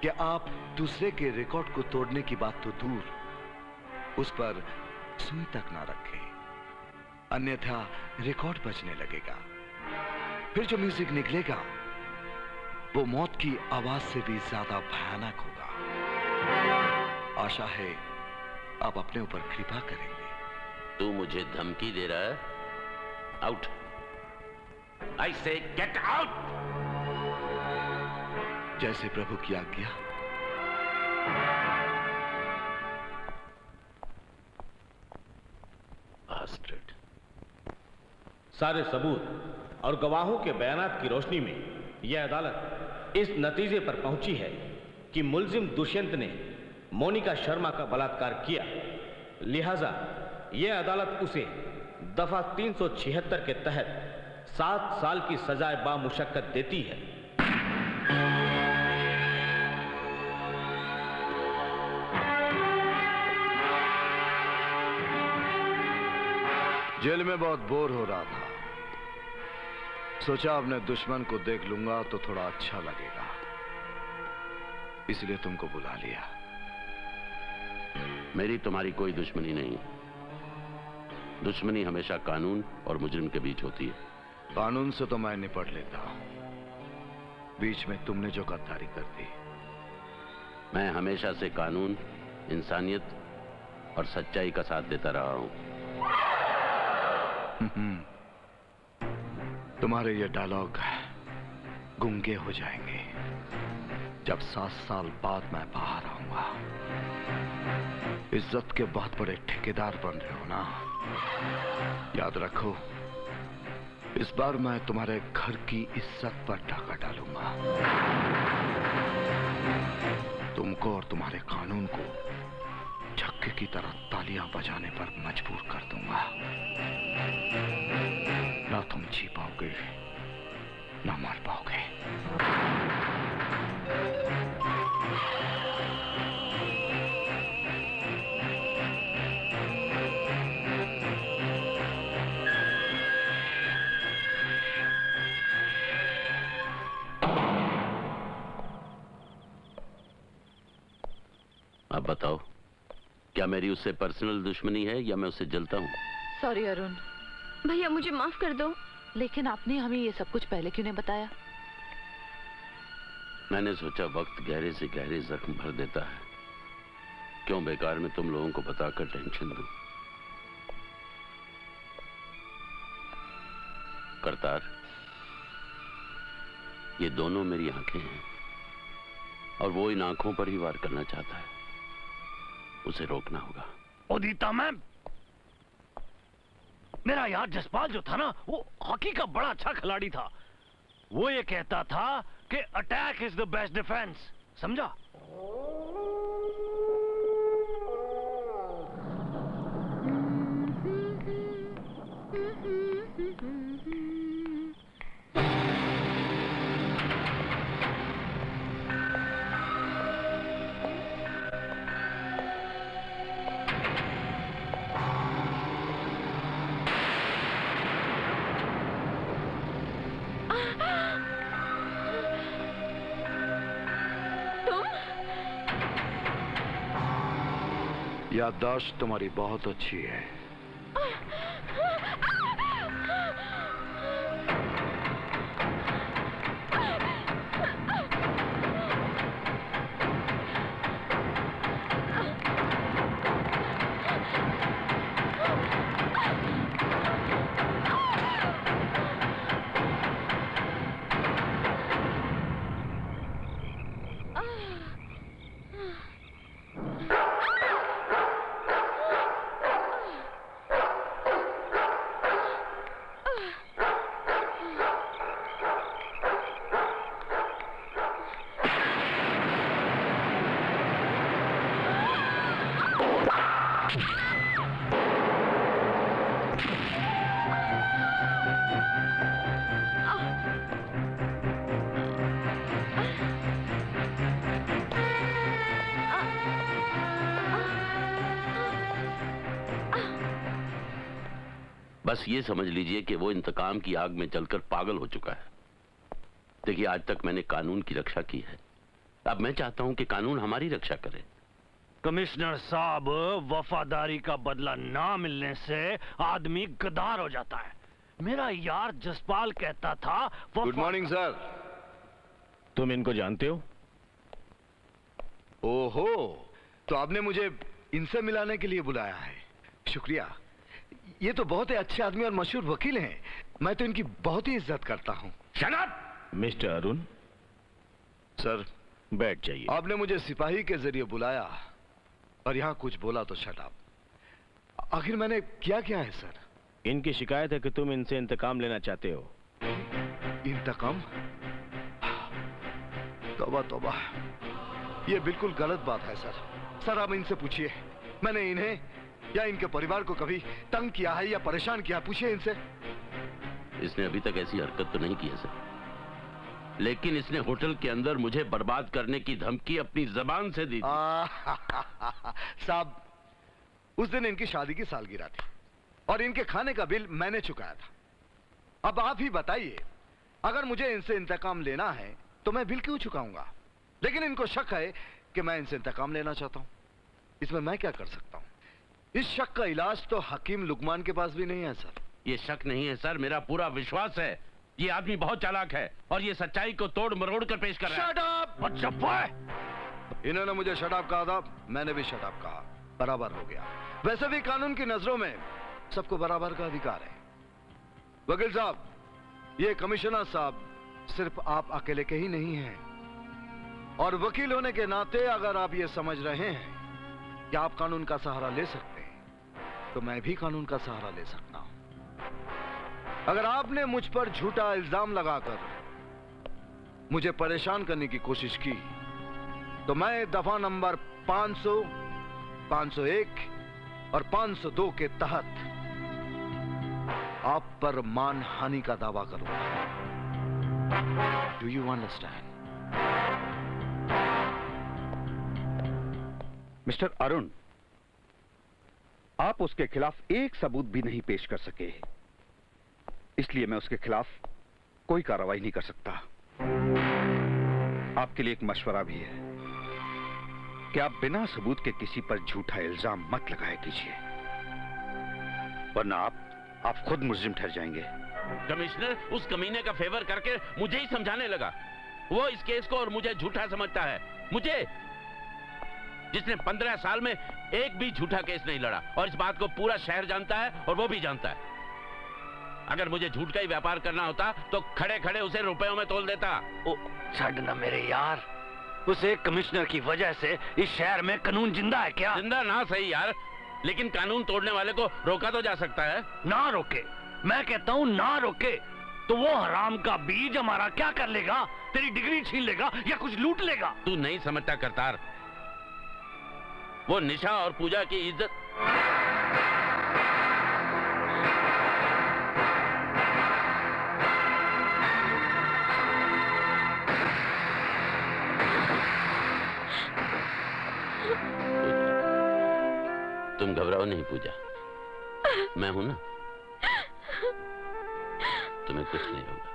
कि आप दूसरे के रिकॉर्ड को तोड़ने की बात तो दूर, उस पर सुई तक ना रखें, अन्यथा रिकॉर्ड बजने लगेगा। फिर जो म्यूजिक निकलेगा वो मौत की आवाज से भी ज्यादा भयानक होगा। आशा है आप अपने ऊपर कृपा करेंगे। तू मुझे धमकी दे रहा है? आउट। आई से गेट आउट। जैसे प्रभु की आज्ञा। बास्टर्ड। सारे सबूत और गवाहों के बयानात की रोशनी में यह अदालत इस नतीजे पर पहुंची है कि मुल्जिम दुष्यंत ने मोनिका शर्मा का बलात्कार किया, लिहाजा यह अदालत उसे दफा 376 के तहत 7 साल की सजाए बामुशक्कत देती है। जेल में बहुत बोर हो रहा था, सोचा अपने दुश्मन को देख लूंगा तो थोड़ा अच्छा लगेगा, इसलिए तुमको बुला लिया। मेरी तुम्हारी कोई दुश्मनी नहीं। दुश्मनी हमेशा कानून और मुजरिम के बीच होती है। कानून से तो मैं निपट लेता हूं, बीच में तुमने जो गद्दारी कर दी। मैं हमेशा से कानून, इंसानियत और सच्चाई का साथ देता रहा हूं। तुम्हारे ये डायलॉग गूंगे हो जाएंगे जब 7 साल बाद मैं बाहर आऊंगा। इज्जत के बहुत बड़े ठेकेदार बन रहे हो ना, याद रखो, इस बार मैं तुम्हारे घर की इज्जत पर डाका डालूंगा। तुमको और तुम्हारे कानून को छक्के की तरह तालियां बजाने पर मजबूर कर दूंगा। ना तुम जी पाओगे ना मर पाओगे। अब बताओ, क्या मेरी उससे पर्सनल दुश्मनी है या मैं उससे जलता हूँ? सॉरी अरुण। भैया मुझे माफ कर दो। लेकिन आपने हमें ये सब कुछ पहले क्यों नहीं बताया? मैंने सोचा वक्त गहरे से गहरे जख्म भर देता है, क्यों बेकार में तुम लोगों को बताकर टेंशन दूं। करतार, ये दोनों मेरी आंखें हैं और वो इन आंखों पर ही वार करना चाहता है। उसे रोकना होगा। उदिता मैम, मेरा यार जसपाल जो था ना, वो हॉकी का बड़ा अच्छा खिलाड़ी था। वो ये कहता था कि attack is the best defence, समझा? याददाश्त तुम्हारी बहुत अच्छी है। बस ये समझ लीजिए कि वो इंतकाम की आग में जलकर पागल हो चुका है। देखिए, आज तक मैंने कानून की रक्षा की है, अब मैं चाहता हूं कि कानून हमारी रक्षा करे। कमिश्नर साहब, वफादारी का बदला ना मिलने से आदमी गद्दार हो जाता है। मेरा यार जसपाल कहता था। Good morning sir. तुम इनको जानते हो? ओहो, तो आपने मुझे इनसे मिलाने के लिए बुलाया है। शुक्रिया। ये तो बहुत ही अच्छे आदमी और मशहूर वकील हैं। मैं तो इनकी बहुत ही इज्जत करता हूँ। Shut up! Mister Arun, sir बैठ जाइए। आपने मुझे सिपाही के जरिए बुलाया और यहाँ कुछ बोला तो शट अप। आखिर मैंने क्या किया है सर? इनकी शिकायत है कि तुम इनसे इंतकाम लेना चाहते हो। इंतकाम? तौबा तौबा, ये बिल्कुल गलत बात है सर। सर आप इनसे पूछिए, मैंने इन्हें या इनके परिवार को कभी तंग किया है या परेशान किया? पूछिए इनसे। इसने अभी तक ऐसी हरकत तो नहीं की है सर, लेकिन इसने होटल के अंदर मुझे बर्बाद करने की धमकी अपनी जबान से दी थी। साहब, उस दिन इनकी शादी की सालगिरह थी और इनके खाने का बिल मैंने चुकाया था। अब आप ही बताइए, अगर मुझे इनसे इंतकाम लेना है तो मैं बिल क्यों चुकाऊंगा? लेकिन इनको शक है कि मैं इनसे इंतकाम लेना चाहता हूं। इसमें मैं क्या कर सकता हूं? इस शक का इलाज तो हकीम लुकमान के पास भी नहीं है सर। ये शक नहीं है सर, मेरा पूरा विश्वास है। ये आदमी बहुत चालाक है और ये सच्चाई को तोड़ मरोड़ कर पेश कर रहा है। Shut up! इन्होंने मुझे शट अप कहा था, मैंने भी शट अप कहा। बराबर हो गया। वैसे भी कानून की नजरों में सबको बराबर का अधिकार है। वकील साहब, ये कमिश्नर साहब सिर्फ आप अकेले के ही नहीं हैं, और वकील होने के नाते अगर आप ये समझ रहे हैं कि आप कानून का सहारा ले सकते हैं, तो मैं भी कानून का सहारा ले सकता हूं। अगर आपने मुझ पर झूठा इल्जाम लगाकर मुझे परेशान करने की कोशिश की, तो मैं दफा नंबर 500, 501 और 502 के तहत आप पर मानहानि का दावा करूंगा। Do you understand? Mister Arun, आप उसके खिलाफ एक सबूत भी नहीं पेश कर सके, इसलिए मैं उसके खिलाफ कोई कार्रवाई नहीं कर सकता। आपके लिए एक मशवरा भी है कि आप बिना सबूत के किसी पर झूठा इल्जाम मत लगाया कीजिए, वरना आप खुद मुल्जिम ठहर जाएंगे। कमिश्नर उस कमीने का फेवर करके मुझे ही समझाने लगा। वो इस केस को और मुझे झूठा समझता है। मुझे, जिसने 15 साल में एक भी झूठा केस नहीं लड़ा, और इस बात को पूरा शहर जानता है और वो भी जानता है। अगर मुझे झूठ का ही व्यापार करना होता तो खड़े खड़े उसे रुपयों में तोल देता। ओ छड़ ना मेरे यार, उस एक कमिश्नर की वजह से इस शहर में कानून जिंदा है क्या? जिंदा ना सही यार, लेकिन कानून तोड़ने वाले को रोका तो जा सकता है। ना रोके, मैं कहता हूँ ना रोके, तो वो हराम का बीज हमारा क्या कर लेगा? तेरी डिग्री छीन लेगा या कुछ लूट लेगा? तू नहीं समझता करतार, वो निशा और पूजा की इज्जत। तुम घबराओ नहीं पूजा, मैं हूं ना, तुम्हें कुछ नहीं होगा।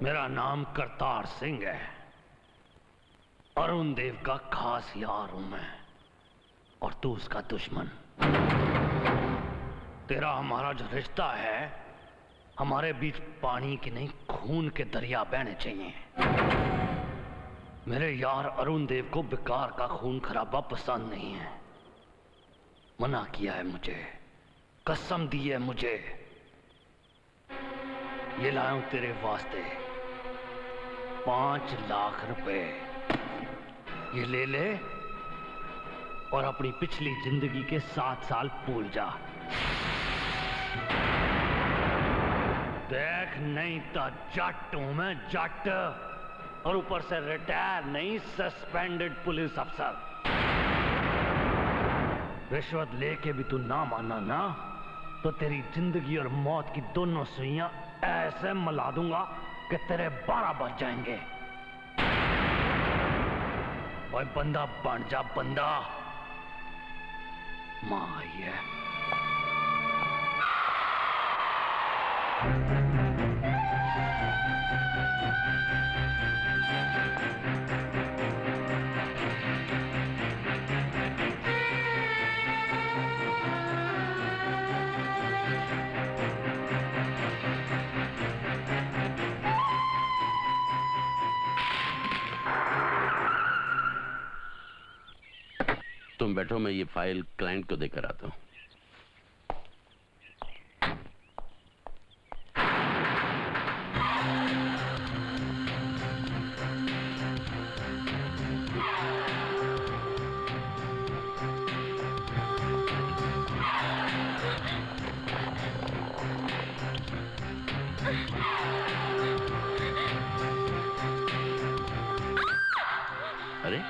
मेरा नाम करतार सिंह है, अरुण देव का खास यार हूं मैं, और तू उसका दुश्मन। तेरा हमारा जो रिश्ता है, हमारे बीच पानी के नहीं खून के दरिया बहने चाहिए। मेरे यार अरुण देव को बेकार का खून खराबा पसंद नहीं है। मना किया है मुझे, कसम दी है मुझे। ये लाया हूं तेरे वास्ते 5 लाख रुपए। ये ले ले और अपनी पिछली जिंदगी के 7 साल भूल जा। देख, नहीं तो जट हूं मैं, जट, और ऊपर से रिटायर नहीं, सस्पेंडेड पुलिस अफसर। रिश्वत लेके भी तू ना माना ना, तो तेरी जिंदगी और मौत की दोनों सुइयां ऐसे मिला दूंगा कि तेरे 12 बज जाएंगे। ओए बंदा बन जा, बंदा। मां आई है। तुम बैठो, मैं ये फाइल क्लाइंट को देकर आता हूँ। अरे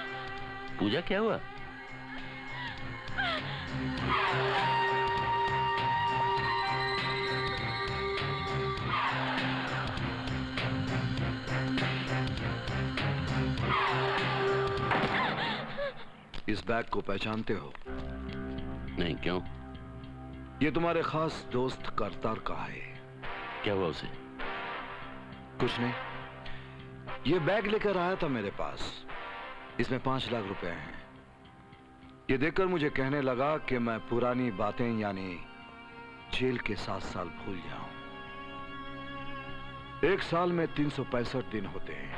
पूजा, क्या हुआ? इस बैग को पहचानते हो? नहीं, क्यों? ये तुम्हारे खास दोस्त करतार का है। क्या हुआ उसे? कुछ नहीं, ये बैग लेकर आया था मेरे पास। इसमें 5 लाख रुपए हैं। ये देखकर मुझे कहने लगा कि मैं पुरानी बातें यानी जेल के 7 साल भूल जाऊं। 1 साल में 365 दिन होते हैं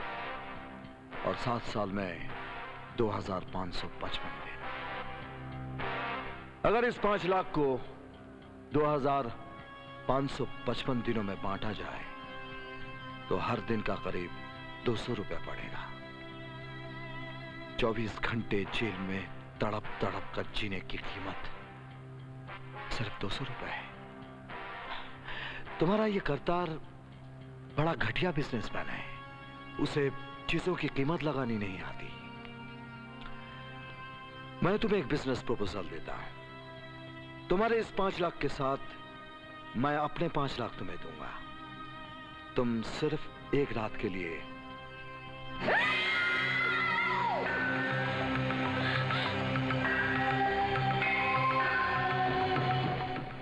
और 7 साल में 2555 दिन। अगर इस 5 लाख को 2555 दिनों में बांटा जाए तो हर दिन का करीब 200 रुपया पड़ेगा। 24 घंटे जेल में तड़प तड़प कर जीने की कीमत सिर्फ 200 रुपए है। तुम्हारा ये करतार बड़ा घटिया बिजनेसमैन है। उसे चीजों की कीमत लगानी नहीं आती। मैं तुम्हें एक बिजनेस प्रपोजल देता हूं। तुम्हारे इस 5 लाख के साथ मैं अपने 5 लाख तुम्हें दूंगा। तुम सिर्फ 1 रात के लिए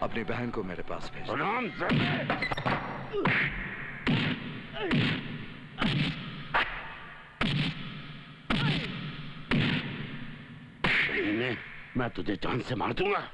अपनी बहन को मेरे पास भेज। मैं तुझे जान से मार दूंगा।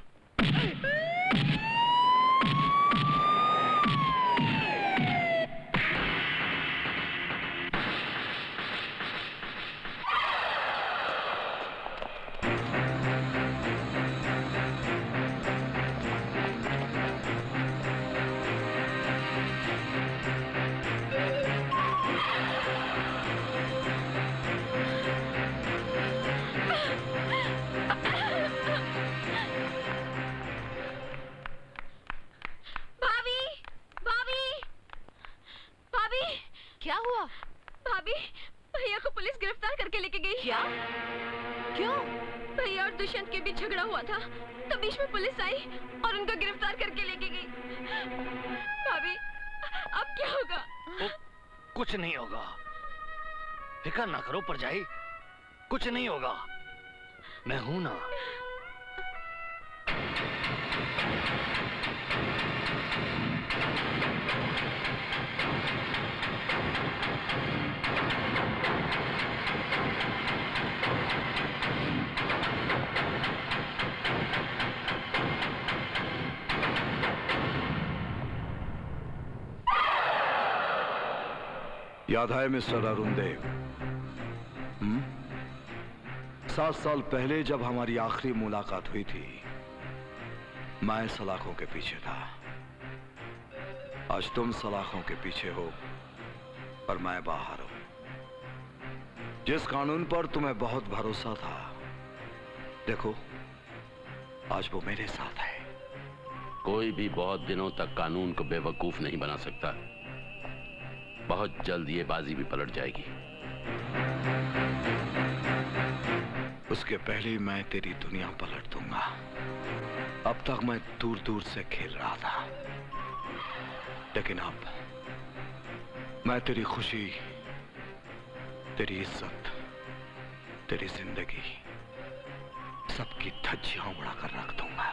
दुष्यंत के बीच झगड़ा हुआ था, तब बीच में पुलिस आई और उनको गिरफ्तार करके लेके गई। भाभी, अब क्या होगा? कुछ नहीं होगा, फिक्र ना करो परजाई, कुछ नहीं होगा, मैं हूं ना। याद है मिस्टर अरुण देव? 7 साल पहले जब हमारी आखिरी मुलाकात हुई थी, मैं सलाखों के पीछे था। आज तुम सलाखों के पीछे हो और मैं बाहर हूं। जिस कानून पर तुम्हें बहुत भरोसा था, देखो आज वो मेरे साथ है। कोई भी बहुत दिनों तक कानून को बेवकूफ नहीं बना सकता। बहुत जल्द ये बाजी भी पलट जाएगी। उसके पहले मैं तेरी दुनिया पलट दूंगा। अब तक मैं दूर दूर से खेल रहा था, लेकिन अब मैं तेरी खुशी, तेरी इज्जत, तेरी जिंदगी सबकी धज्जियां उड़ाकर रख दूंगा।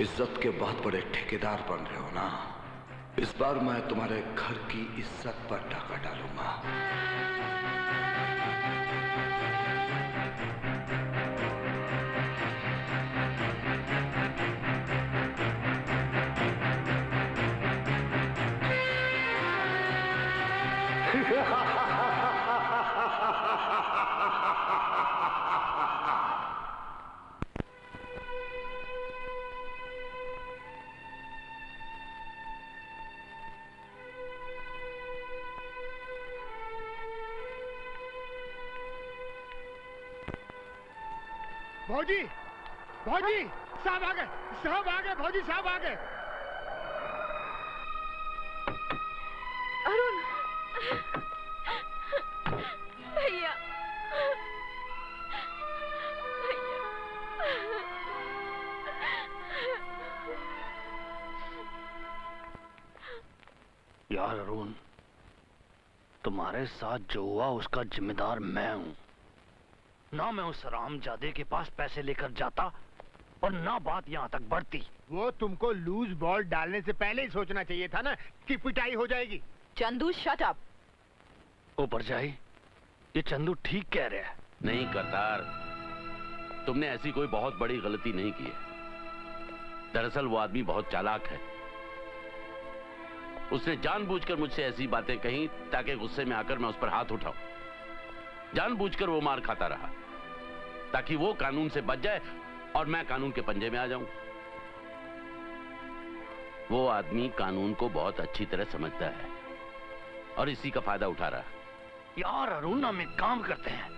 इज्जत के बहुत बड़े ठेकेदार बन रहे हो ना। इस बार मैं तुम्हारे घर की इज्जत पर डाका डालूंगा। भौजी, भौजी, साहब आ गए, साहब आ गए, भौजी साहब आ गए। अरुण, भैया, यार अरुण, तुम्हारे साथ जो हुआ उसका जिम्मेदार मैं हूं। ना मैं उस रामजादे के पास पैसे लेकर जाता और ना बात यहाँ तक बढ़ती। वो तुमको लूज बॉल डालने से पहले ही सोचना चाहिए था ना कि पिटाई हो जाएगी। Chandu shut up. ऊपर जाए, ये चंदू ठीक कह रहा है। नहीं करतार, तुमने ऐसी कोई बहुत बड़ी गलती नहीं की है। दरअसल वो आदमी बहुत चालाक है। उसने जानबूझकर मुझसे ऐसी बातें कही ताकि गुस्से में आकर मैं उस पर हाथ उठाऊं। जानबूझकर वो मार खाता रहा ताकि वो कानून से बच जाए और मैं कानून के पंजे में आ जाऊं। वो आदमी कानून को बहुत अच्छी तरह समझता है और इसी का फायदा उठा रहा। यार अरुण, हम एक काम करते हैं,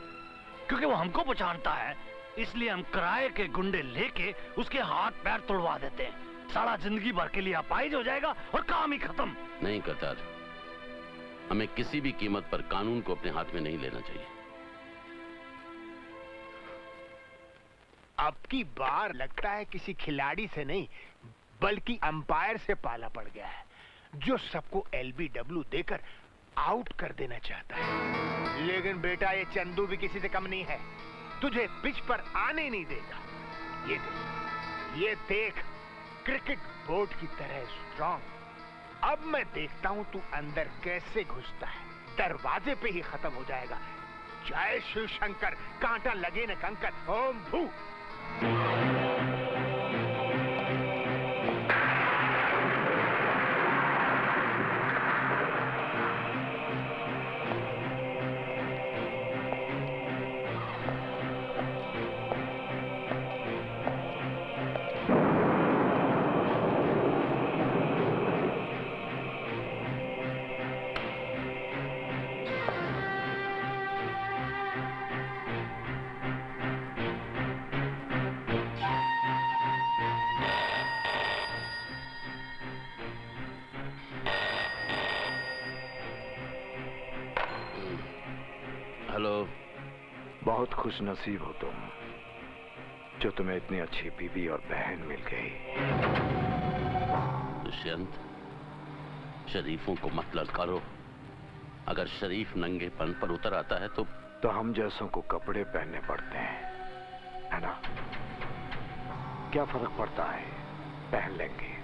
क्योंकि वो हमको पहचानता है इसलिए हम किराए के गुंडे लेके उसके हाथ पैर तोड़वा देते हैं। सारा जिंदगी भर के लिए अपाहिज हो जाएगा और काम ही खत्म। नहीं करतार, हमें किसी भी कीमत पर कानून को अपने हाथ में नहीं लेना चाहिए। अब की बार लगता है किसी खिलाड़ी से नहीं बल्कि अंपायर से पाला पड़ गया है, जो सबको एलबीडब्ल्यू देकर आउट कर देना चाहता है। लेकिन बेटा, ये चंदू भी किसी से कम नहीं है, तुझे पिच पर आने नहीं देगा। ये देख, क्रिकेट बोर्ड की तरह स्ट्रॉन्ग। अब मैं देखता हूँ तू अंदर कैसे घुसता है। दरवाजे पे ही खत्म हो जाएगा। जय शिव शंकर, कांटा लगे न कंकर। ओम भू। बहुत खुश नसीब हो तुम, जो तुम्हें इतनी अच्छी बीवी और बहन मिल गई। दुष्यंत, शरीफों को मत ललकारो। अगर शरीफ नंगेपन पर उतर आता है तो हम जैसों को कपड़े पहनने पड़ते हैं, है ना? क्या फर्क पड़ता है, पहन लेंगे।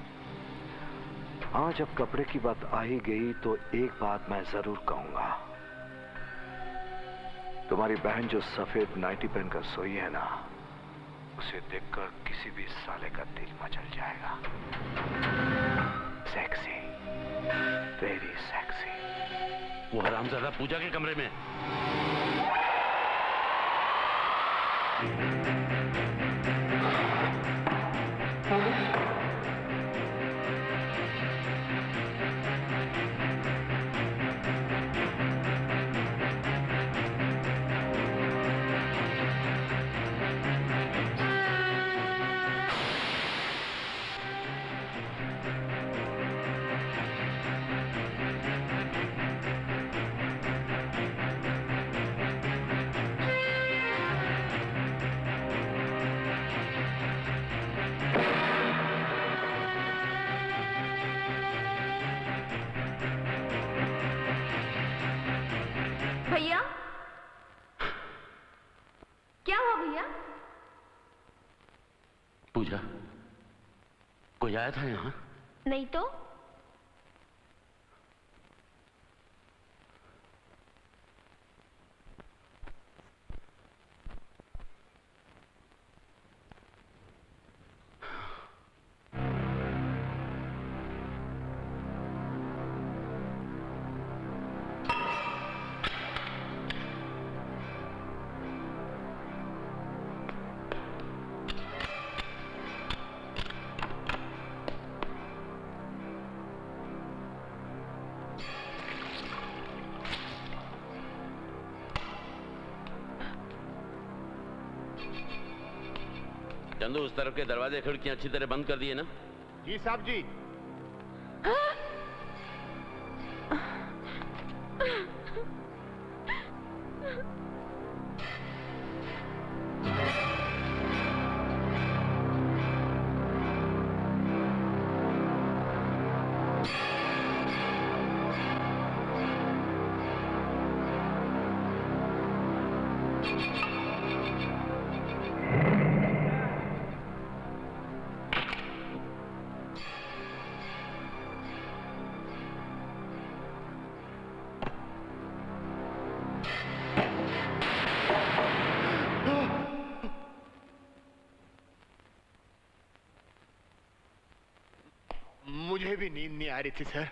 हाँ, जब कपड़े की बात आ ही गई तो एक बात मैं जरूर कहूंगा। तुम्हारी बहन जो सफेद नाइटी पहनकर सोई है ना, उसे देखकर किसी भी साले का दिल मचल जाएगा। Sexy, very sexy. वो हरामजादा पूजा के कमरे में। भैया, क्या हुआ भैया? पूजा, कोई आया था यहाँ? नहीं तो। चंदू, उस तरफ के दरवाजे खिड़कियां अच्छी तरह बंद कर दिए ना? जी साहब जी। मुझे भी नींद नहीं आ रही थी सर,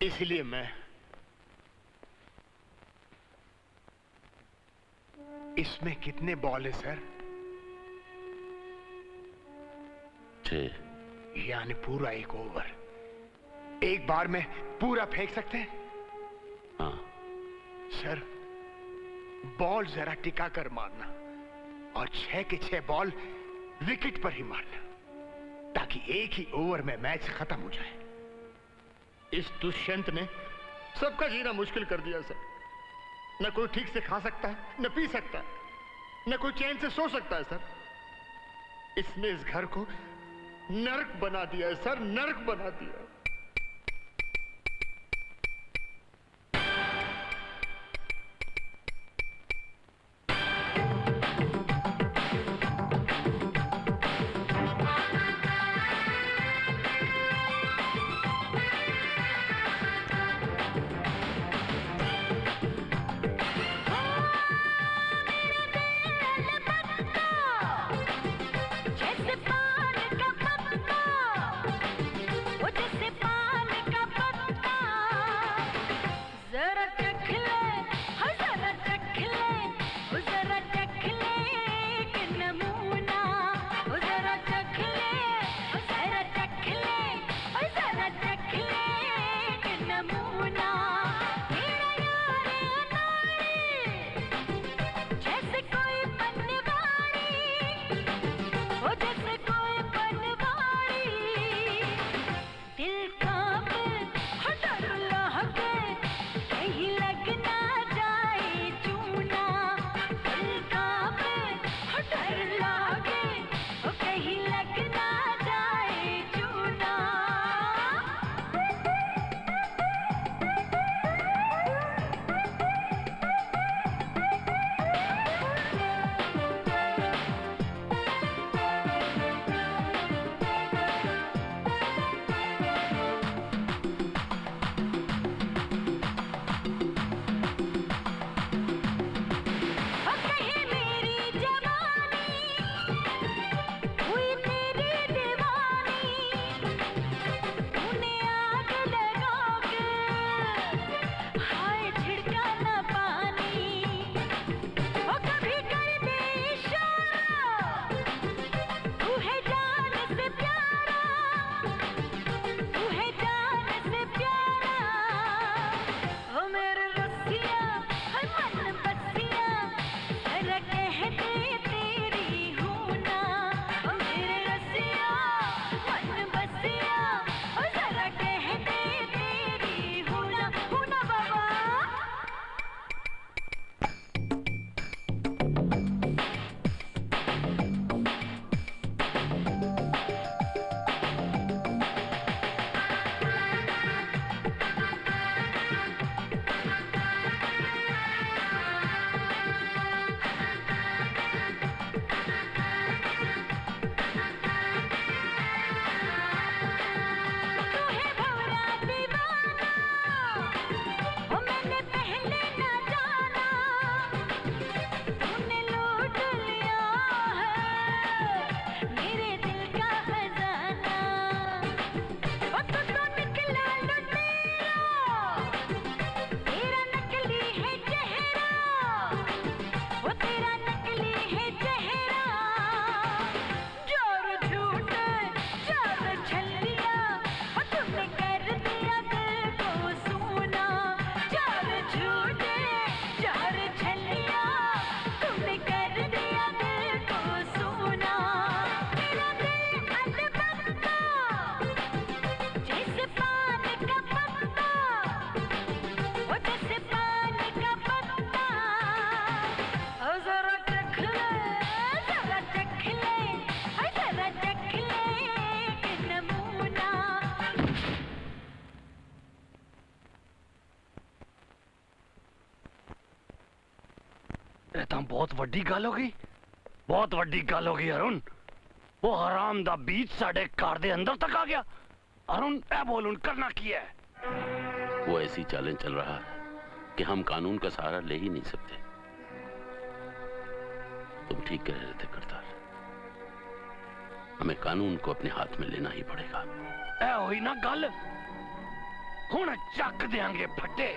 इसलिए मैं इसमें कितने बॉल है सर? 6। यानी पूरा एक ओवर एक बार में पूरा फेंक सकते हैं? हाँ। सर, बॉल जरा टिका कर मारना और 6 के 6 बॉल विकेट पर ही मारना, ताकि एक ही ओवर में मैच खत्म हो जाए। इस दुष्यंत ने सबका जीना मुश्किल कर दिया सर। न कोई ठीक से खा सकता है, न पी सकता है, न कोई चैन से सो सकता है सर। इसने इस घर को नरक बना दिया है सर, नरक बना दिया। जैसे ਤਾਂ ਬਹੁਤ ਵੱਡੀ ਗੱਲ ਹੋ ਗਈ, ਬਹੁਤ ਵੱਡੀ ਗੱਲ ਹੋ ਗਈ अरुण। वो हराम दा बीच साढ़े कार दे अंदर तक आ गया। अरुण ए बोल उन करना की है? वो ऐसी चालें चल रहा है कि हम कानून का सहारा ले ही नहीं सकते। तुम ठीक कह रहे थे करतार, हमें कानून को अपने हाथ में लेना ही पड़ेगा। ए हुई ना गल, हुण चक देंगे फटे।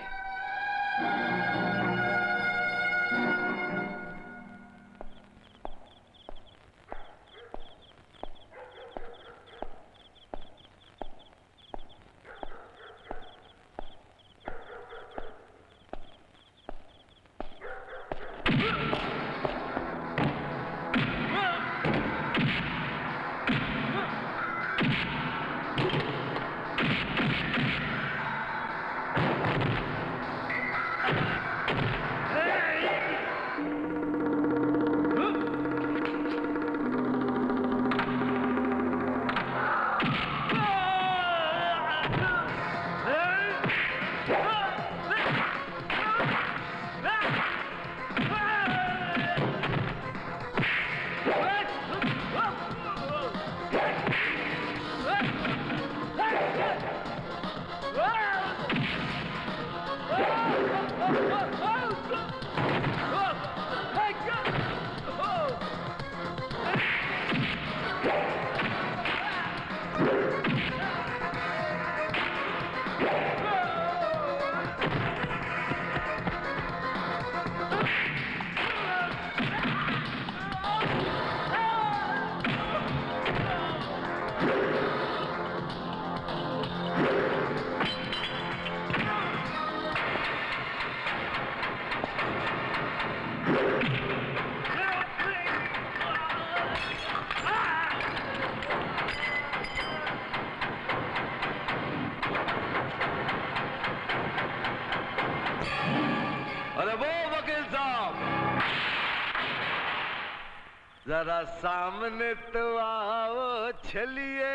जरा सामने तो आओ छलिए,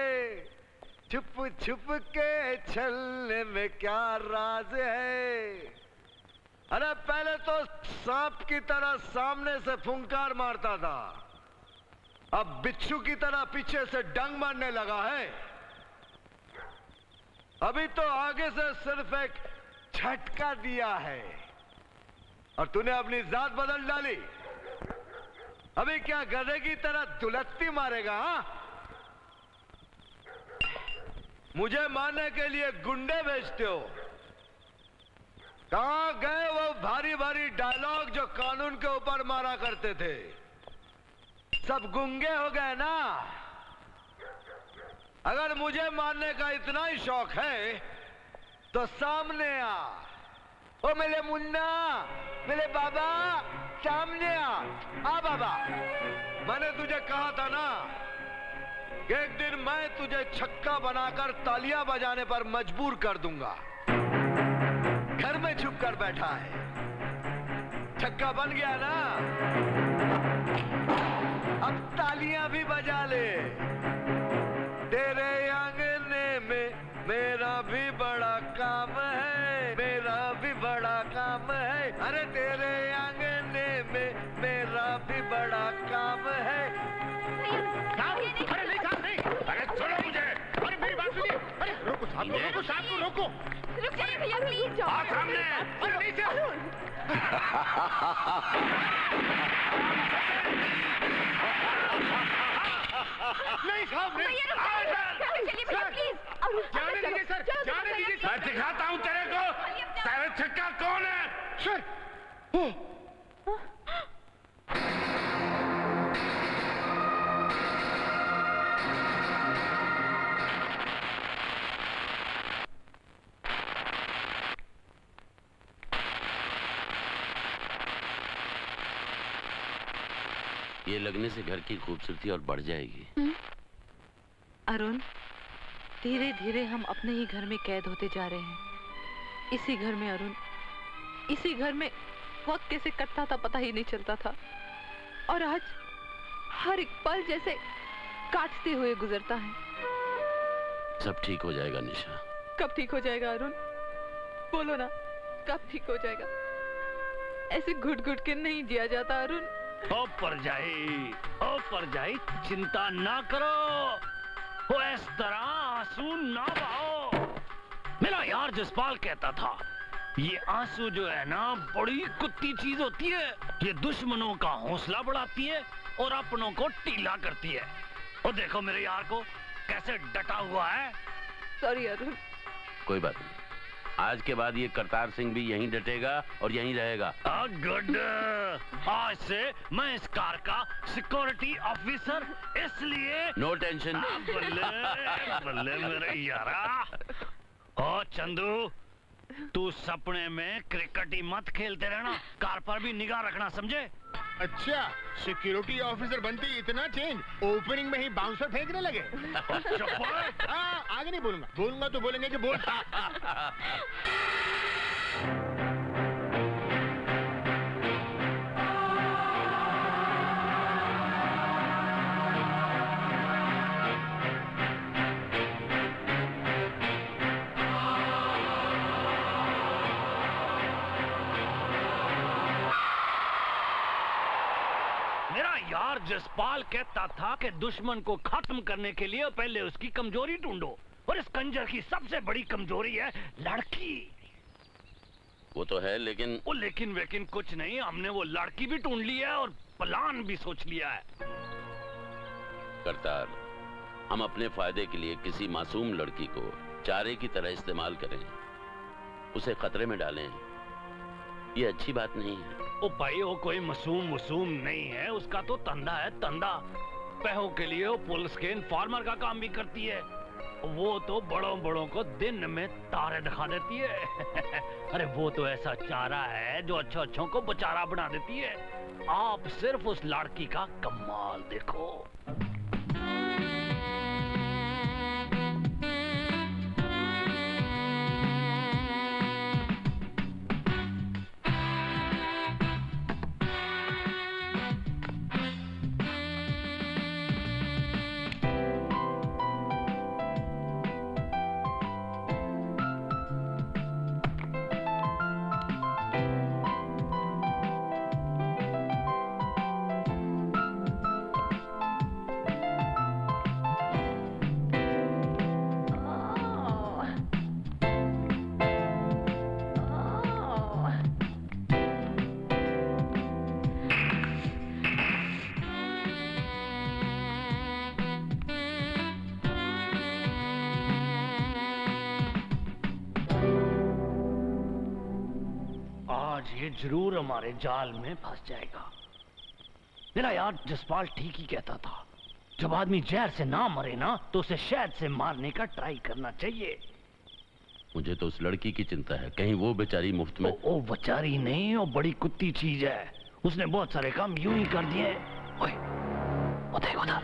छुप छुप के छलने में क्या राज है। अरे पहले तो सांप की तरह सामने से फुंकार मारता था, अब बिच्छू की तरह पीछे से डंग मारने लगा है। अभी तो आगे से सिर्फ एक झटका दिया है और तूने अपनी जात बदल डाली। अभी क्या गधे की तरह दुलत्ती मारेगा? हाँ, मुझे मारने के लिए गुंडे भेजते हो। कहां गए वो भारी भारी डायलॉग जो कानून के ऊपर मारा करते थे? सब गुंगे हो गए ना। अगर मुझे मारने का इतना ही शौक है तो सामने आ। ओ मेरे मुन्ना, मेरे बाबा, सामने आ बाबा। मैंने तुझे कहा था ना कि एक दिन मैं तुझे छक्का बनाकर तालियां बजाने पर मजबूर कर दूंगा। घर में छुप कर बैठा है, छक्का बन गया ना, अब तालियां भी बजा ले। तेरे आंगने में मेरा भी बड़ा काम है, मेरा भी बड़ा काम है। अरे तेरे आंगने में मेरा भी बड़ा काम है। अरे नहीं साहब नहीं, अरे छोड़ो मुझे। अरे मेरी बात सुनिए। अरे रोको साहब को, रोको साहब को, रोको। रुक जाइए भैया प्लीज जाओ। हाँ सामने। अरे नहीं साहब। नहीं साहब नहीं। चलिए भैया प्लीज। जाने दीजिए सर, जाने दीजिए। मैं दिखाता हूँ तेरे को तेरा छक्का कौन है। सर ये लगने से घर की खूबसूरती और बढ़ जाएगी। अरुण, धीरे धीरे हम अपने ही घर में कैद होते जा रहे हैं। इसी घर में अरुण, इसी घर में वक्त कैसे कटता था पता ही नहीं चलता था, और आज हर एक पल जैसे काटते हुए गुजरता है। सब ठीक हो जाएगा निशा। कब ठीक हो जाएगा अरुण? बोलो ना, कब ठीक हो जाएगा? ऐसे घुट घुट के नहीं जिया जाता अरुण। ओ परजाई चिंता ना करो, वो इस तरह आंसू ना बहाओ। मेरा यार जसपाल कहता था ये आंसू जो है ना बड़ी कुत्ती चीज होती है, ये दुश्मनों का हौसला बढ़ाती है और अपनों को टीला करती है। और देखो मेरे यार को कैसे डटा हुआ है। सॉरी अरुण। कोई बात नहीं, आज के बाद ये करतार सिंह भी यहीं डटेगा और यहीं रहेगा। गुड, आज से मैं इस कार का सिक्योरिटी ऑफिसर, इसलिए नो टेंशन। बल्ले बल्ले मेरे यारा। ओ चंदू, तू सपने में क्रिकेट ही मत खेलते रहना, कार पर भी निगाह रखना, समझे? अच्छा, सिक्योरिटी ऑफिसर बनते ही इतना चेंज, ओपनिंग में ही बाउंसर फेंकने लगे। हाँ, आगे नहीं बोलूंगा, बोलूंगा तो बोलेंगे कि बोलता। यार जसपाल कहता था कि दुश्मन को खत्म करने के लिए पहले उसकी कमजोरी ढूंढो, और इस कंजर की सबसे बड़ी कमजोरी है लड़की। वो तो है, लेकिन वो लेकिन वेकिन कुछ नहीं, हमने वो लड़की भी ढूंढ ली है और प्लान भी सोच लिया है। करतार, हम अपने फायदे के लिए किसी मासूम लड़की को चारे की तरह इस्तेमाल करें, उसे खतरे में डालें, ये अच्छी बात नहीं है। ओ भाई, वो कोई मासूम वसूम नहीं है, उसका तो तंदा है तंदा। पैसों के लिए वो पुलिस के इन्फॉर्मर का काम भी करती है। वो तो बड़ों बड़ों को दिन में तारे दिखा देती है। अरे वो तो ऐसा चारा है जो अच्छों अच्छों को बेचारा बना देती है। आप सिर्फ उस लड़की का कमाल देखो। ये जरूर हमारे जाल में फंस जाएगा। मेरा यार जसपाल ठीक ही कहता था, जब आदमी जहर से ना मरे ना तो उसे शहद से मारने का ट्राई करना चाहिए। मुझे तो उस लड़की की चिंता है, कहीं वो बेचारी मुफ्त में। ओ बेचारी नहीं, वो बड़ी कुत्ती चीज है, उसने बहुत सारे काम यूं ही कर दिए। ओए, वो देखो उधर।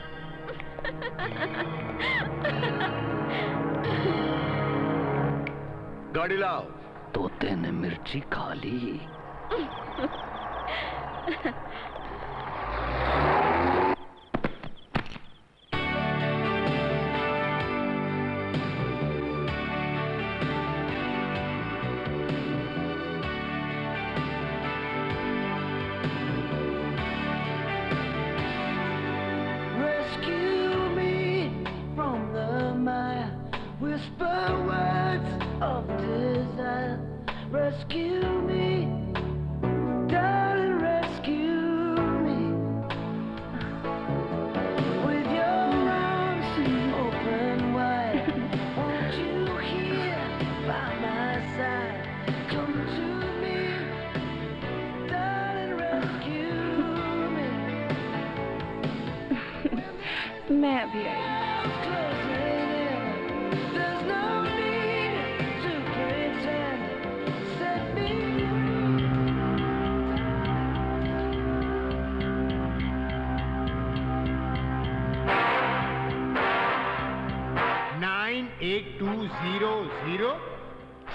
गाड़ी लाओ। तोते ने मिर्ची खा ली। Rescue me from the mire, whisper words of desire. Rescue me, darling, rescue me. With your arms open wide, won't you hear by my side? Come to me, darling, rescue me. मैं अभी आई। There's no need to pretend. Set me 98200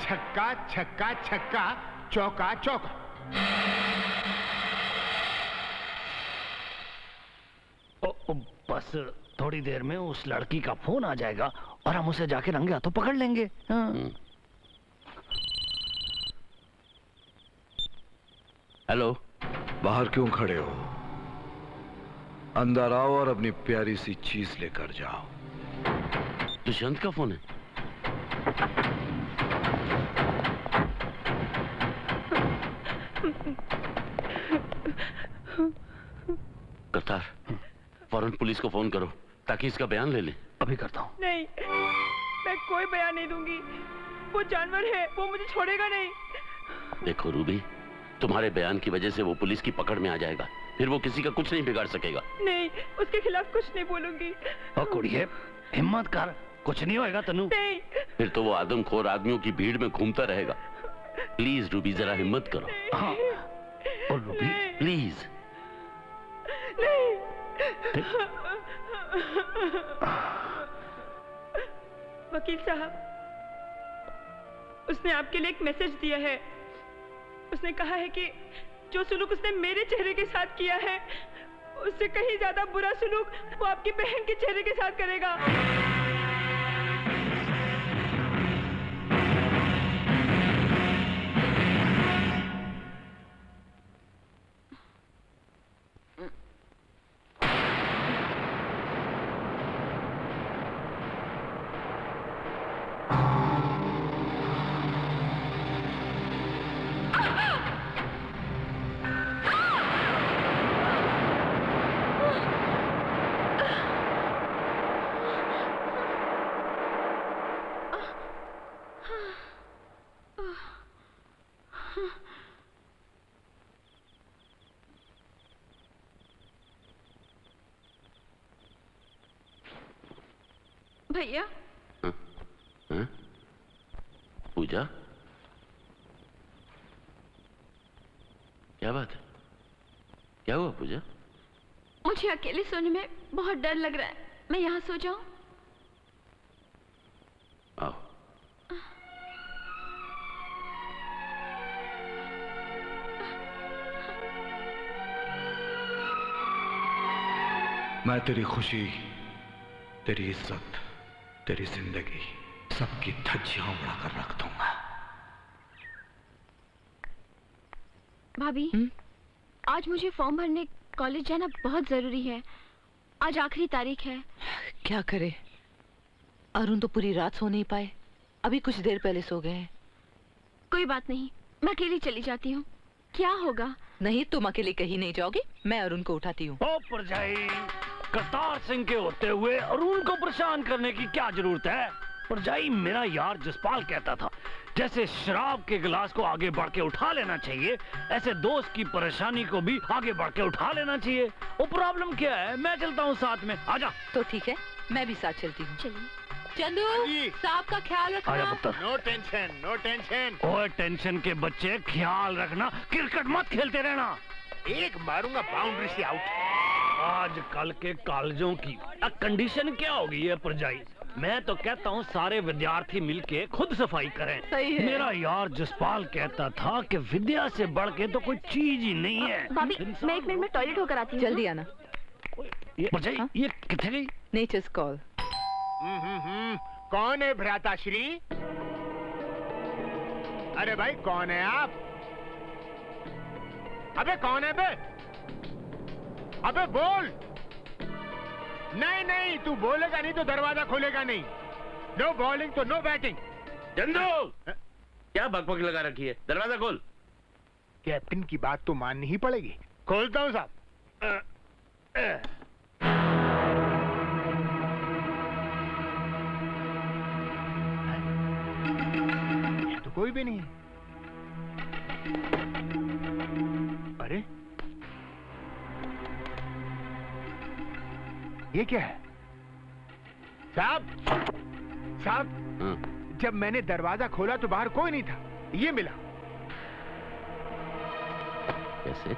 छक्का छक्का छक्का चौका चौका। बस थोड़ी देर में उस लड़की का फोन आ जाएगा और हम उसे जाके रंगे हाथों पकड़ लेंगे। हाँ। हेलो। बाहर क्यों खड़े हो? अंदर आओ और अपनी प्यारी सी चीज लेकर जाओ। दुष्यंत का फोन है। करतार, फौरन पुलिस को फोन करो ताकि इसका बयान ले ले। अभी करता हूँ। नहीं, मैं कोई बयान नहीं दूंगी। वो जानवर है, वो मुझे छोड़ेगा नहीं। देखो रूबी, तुम्हारे बयान की वजह से वो पुलिस की पकड़ में आ जाएगा, फिर वो किसी का कुछ नहीं बिगाड़ सकेगा। नहीं, उसके खिलाफ कुछ नहीं बोलूंगी। ओ कुड़िए, हिम्मत कर, कुछ नहीं होएगा तनु। नहीं। फिर तो वो आदमखोर आदमियों की भीड़ में घूमता रहेगा। प्लीज रूबी, जरा हिम्मत करो। हाँ। और रूबी प्लीज। नहीं। वकील साहब, उसने आपके लिए एक मैसेज दिया है। उसने कहा है कि जो सुलूक उसने मेरे चेहरे के साथ किया है, उससे कहीं ज्यादा बुरा सुलूक वो आपकी बहन के चेहरे के साथ करेगा। भैया। पूजा, क्या बात है? क्या हुआ पूजा? मुझे अकेले सोने में बहुत डर लग रहा है। मैं यहाँ सो जाऊं? आओ। मैं तेरी खुशी, तेरी इज्जत, तेरी जिंदगी सबकी धज्जियां उड़ाकर रख दूंगा। भाभी, आज मुझे फॉर्म भरने कॉलेज जाना बहुत जरूरी है। आज आखिरी तारीख है। क्या करे, अरुण तो पूरी रात सो नहीं पाए, अभी कुछ देर पहले सो गए हैं। कोई बात नहीं, मैं अकेली चली जाती हूँ। क्या होगा? नहीं, तुम अकेले कहीं नहीं जाओगी, मैं अरुण को उठाती हूँ। ओ परजाई, करतार सिंह के होते हुए अरुण को परेशान करने की क्या जरूरत है? परजाई, मेरा यार जसपाल कहता था जैसे शराब के गिलास को आगे बढ़ के उठा लेना चाहिए, ऐसे दोस्त की परेशानी को भी आगे बढ़ के उठा लेना चाहिए। वो प्रॉब्लम क्या है? मैं चलता हूँ साथ में, आजा। तो ठीक है, मैं भी साथ चलती हूँ। चलिए। चंदू, साहब का ख्याल रखना। आजा पुत्र। No tension, no tension. ओए टेंशन के बच्चे, ख्याल रखना, क्रिकेट मत खेलते रहना। एक मारूंगा बाउंड्री से आउट। आजकल के कॉलेजों की कंडीशन क्या हो गई है परजाई? मैं तो कहता हूँ सारे विद्यार्थी मिलके खुद सफाई करें। सही है। मेरा यार जसपाल कहता था कि विद्या से बढ़ के तो कोई चीज ही नहीं है। भाभी, मैं 1 मिनट में टॉयलेट होकर आती हूँ। जल्दी आना। परजाई, ये किथे गई? Nature's call. कौन है भ्राताश्री? अरे भाई, कौन है आप? अबे कौन है बे? अबे बोल। नहीं नहीं, तू बोलेगा नहीं तो दरवाजा खोलेगा नहीं। नो बॉलिंग तो नो बैटिंग। चंदू, क्या बकबक लगा रखी है? दरवाजा खोल। कैप्टन की बात तो माननी ही पड़ेगी। खोलता हूँ साहब। ये तो कोई भी नहीं है। अरे ये क्या है? साहब, साहब, जब मैंने दरवाजा खोला तो बाहर कोई नहीं था। ये मिला। कैसे?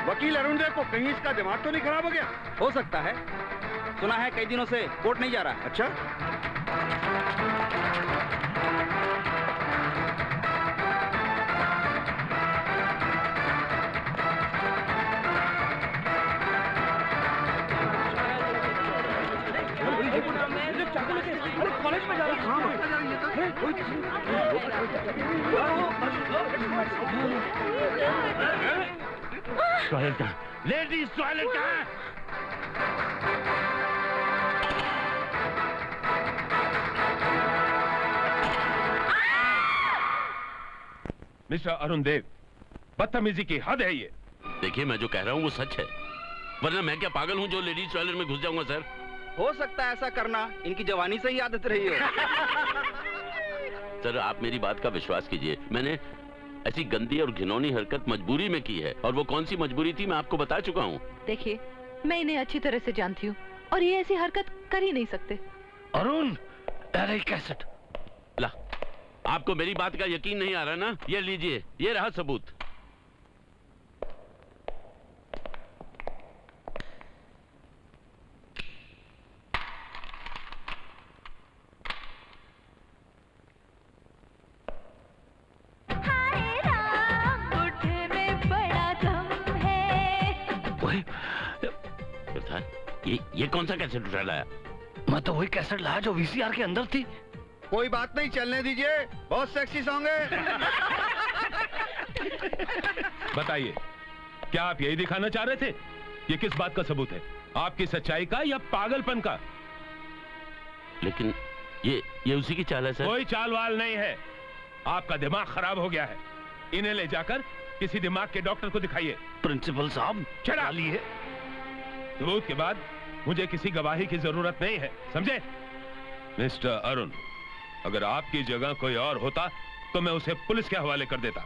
वकील अरुण देव को कहीं इसका दिमाग तो नहीं खराब हो गया? हो सकता है। सुना है कई दिनों से कोर्ट नहीं जा रहा। अच्छा, कॉलेज में जा रहा टॉयलेट कहाँ? लेडीज टॉयलेट कहाँ है? मिस्टर अरुण देव, बदतमीजी की हद है ये। देखिए, मैं जो कह रहा हूँ वो सच है, वरना मैं क्या पागल हूँ जो लेडीज टॉयलेट में घुस जाऊंगा? सर, हो सकता है ऐसा करना इनकी जवानी से ही आदत रही हो। सर, आप मेरी बात का विश्वास कीजिए, मैंने ऐसी गंदी और घिनौनी हरकत मजबूरी में की है, और वो कौन सी मजबूरी थी मैं आपको बता चुका हूँ। देखिए, मैं इन्हें अच्छी तरह से जानती हूँ और ये ऐसी हरकत कर ही नहीं सकते। अरुण, अरे कैसेट ला, आपको मेरी बात का यकीन नहीं आ रहा ना? ये लीजिए, ये रहा सबूत। ये कौन सा कैसेट उठा लाया? मैं तो वही कैसेट लाया जो वीसीआर के अंदर थी। कोई बात नहीं, चलने दीजिए, बहुत सेक्सी सॉन्ग है। बताइए, क्या आप यही दिखाना चाह रहे थे? ये किस बात का सबूत है? आपकी सच्चाई का या पागलपन का? लेकिन ये उसी की चाल है सर। कोई चाल वाल नहीं है, आपका दिमाग खराब हो गया है। इन्हें ले जाकर किसी दिमाग के डॉक्टर को दिखाइए। प्रिंसिपल साहब, चला लिए। सबूत के बाद मुझे किसी गवाही की जरूरत नहीं है, समझे? मिस्टर अरुण, अगर आपकी जगह कोई और होता तो मैं उसे पुलिस के हवाले कर देता।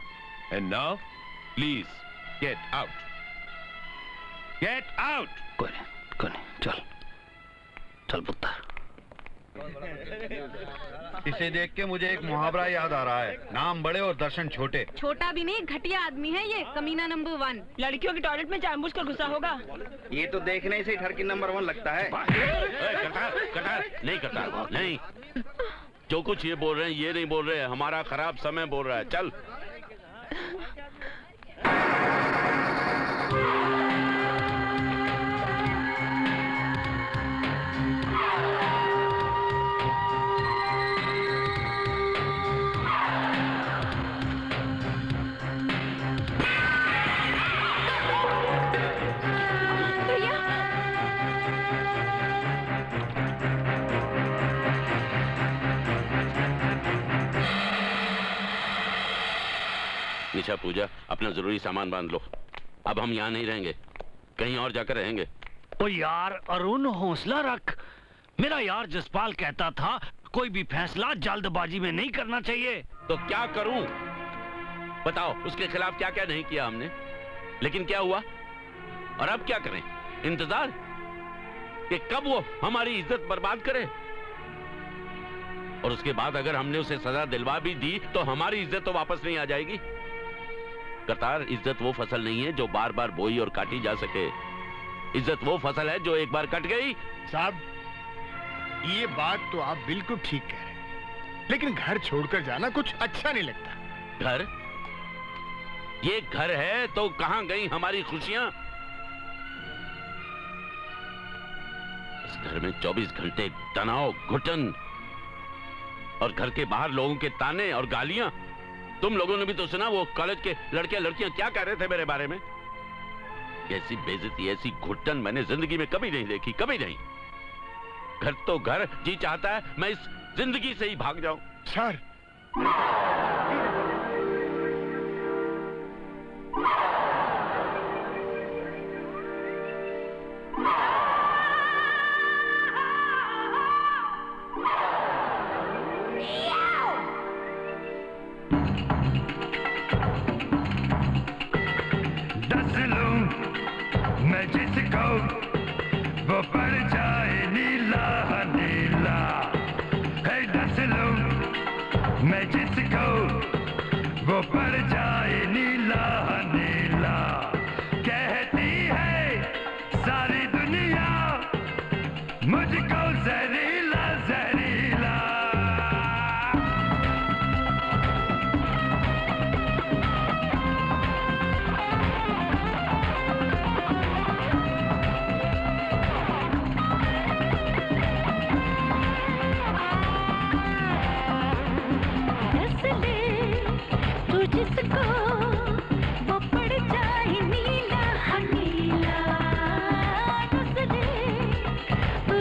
And now please get out, get out. कोई नहीं, चल चल पुत्ता। इसे देख के मुझे एक मुहावरा याद आ रहा है, नाम बड़े और दर्शन छोटे। छोटा भी नहीं, घटिया आदमी है ये, कमीना नंबर 1। लड़कियों की टॉयलेट में जानबूझकर घुसा होगा। ये तो देखने से ठरकी नंबर 1 लगता है। नहीं करता, नहीं। जो कुछ ये बोल रहे हैं ये नहीं बोल रहे हैं, हमारा खराब समय बोल रहा है। चल। निशा, पूजा, अपना जरूरी सामान बांध लो। अब हम यहाँ नहीं रहेंगे, कहीं और जाकर रहेंगे। ओ यार अरुण, हौसला रख। मेरा यार जसपाल कहता था कोई भी फैसला जल्दबाजी में नहीं करना चाहिए। तो क्या करूं? बताओ, उसके खिलाफ क्या क्या नहीं किया हमने, लेकिन क्या हुआ? और अब क्या करें? इंतजार कि कब वो हमारी इज्जत बर्बाद करे, और उसके बाद अगर हमने उसे सजा दिलवा भी दी तो हमारी इज्जत तो वापस नहीं आ जाएगी। करतार, इज्जत वो फसल नहीं है जो बार बार बोई और काटी जा सके। इज्जत वो फसल है जो एक बार कट गई। साहब, ये बात तो आप बिल्कुल ठीक कह रहे हैं, लेकिन घर छोड़कर जाना कुछ अच्छा नहीं लगता। घर? ये घर है तो कहां गई हमारी खुशियां? इस घर में 24 घंटे तनाव, घुटन, और घर के बाहर लोगों के ताने और गालियां। तुम लोगों ने भी तो सुना वो कॉलेज के लड़के लड़कियां क्या कह रहे थे मेरे बारे में। ऐसी बेइज्जती, ऐसी घुटन मैंने जिंदगी में कभी नहीं देखी, कभी नहीं। घर तो घर, जी चाहता है मैं इस जिंदगी से ही भाग जाऊं। सर, मैं जिसको वो पड़ जाए नीला नीला है, दस लूं मैं जिसको वो पड़ जाए नीला नीला। कहती है सारी दुनिया मुझको जहरीला जहरीला। जिसको वो पड़ जाए नीला नीला, दस दे तू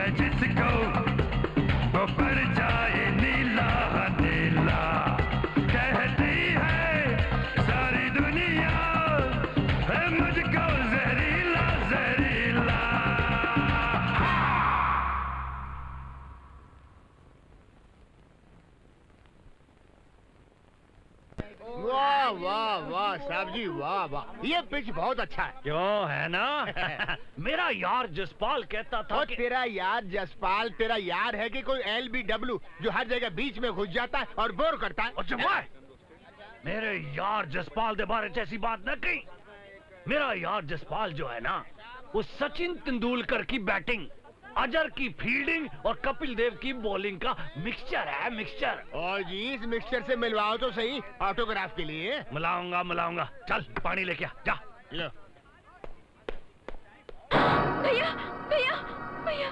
जिसको वो पड़ जाए नीला नीला। कहती है सारी दुनिया तुझको जहरीला जहरीला। साहब जी वाह वाह, ये पिच बहुत अच्छा है। क्यों है ना? मेरा यार जसपाल कहता था कि... तेरा यार जसपाल तेरा यार है कि कोई LBW जो हर जगह बीच में घुस जाता है और बोर करता है। मेरे यार जसपाल के बारे में ऐसी बात न कही। मेरा यार जसपाल जो है ना, वो सचिन तेंदुलकर की बैटिंग, अजहर की फील्डिंग और कपिल देव की बॉलिंग का मिक्सचर है, मिक्सचर। और जी इस मिक्सचर से मिलवाओ तो सही ऑटोग्राफ के लिए। मिलाऊंगा। चल पानी लेके आ, जा। लो। भैया भैया भैया।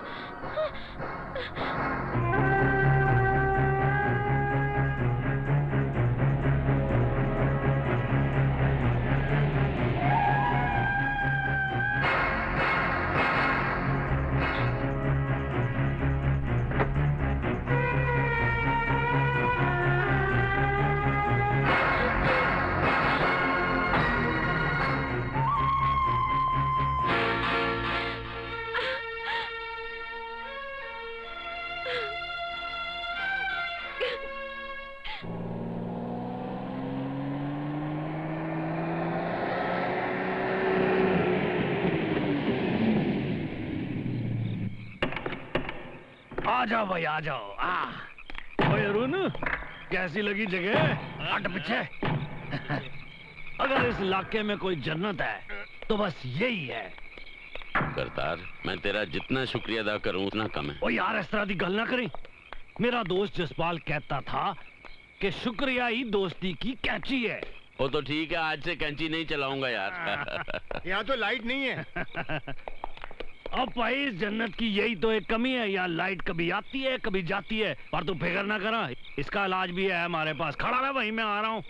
आ जाओ भाई, आ जाओ। ओए अरुण, कैसी लगी जगह? हट पीछे। अगर इस इलाके में कोई जन्नत है तो बस यही है। करतार, मैं तेरा जितना शुक्रिया अदा करूं उतना कम है। ओ यार, इस तरह की गल ना करें। मेरा दोस्त जसपाल कहता था कि शुक्रिया ही दोस्ती की कैंची है। वो तो ठीक है, आज से कैंची नहीं चलाऊंगा यार। यहाँ तो लाइट नहीं है। अब भाई, इस जन्नत की यही तो एक कमी है, यहाँ लाइट कभी आती है कभी जाती है। पर तू फिक्र ना करा, इसका इलाज भी है हमारे पास। खड़ा है वहीं, मैं आ रहा हूँ।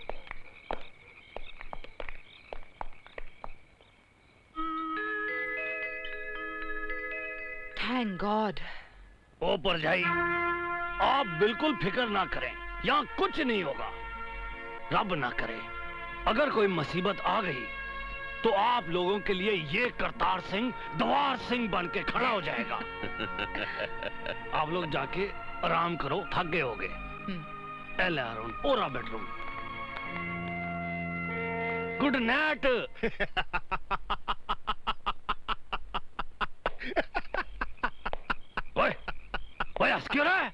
Thank God. ओ परजाई, आप बिल्कुल फिक्र ना करें, यहाँ कुछ नहीं होगा। रब ना करे अगर कोई मुसीबत आ गई तो आप लोगों के लिए ये करतार सिंह दवार सिंह बन के खड़ा हो जाएगा। आप लोग जाके आराम करो, थक गए होगे। एले अरुण, ओरा बेडरूम। Good night. ओए, ओए हंस क्यों रहा है?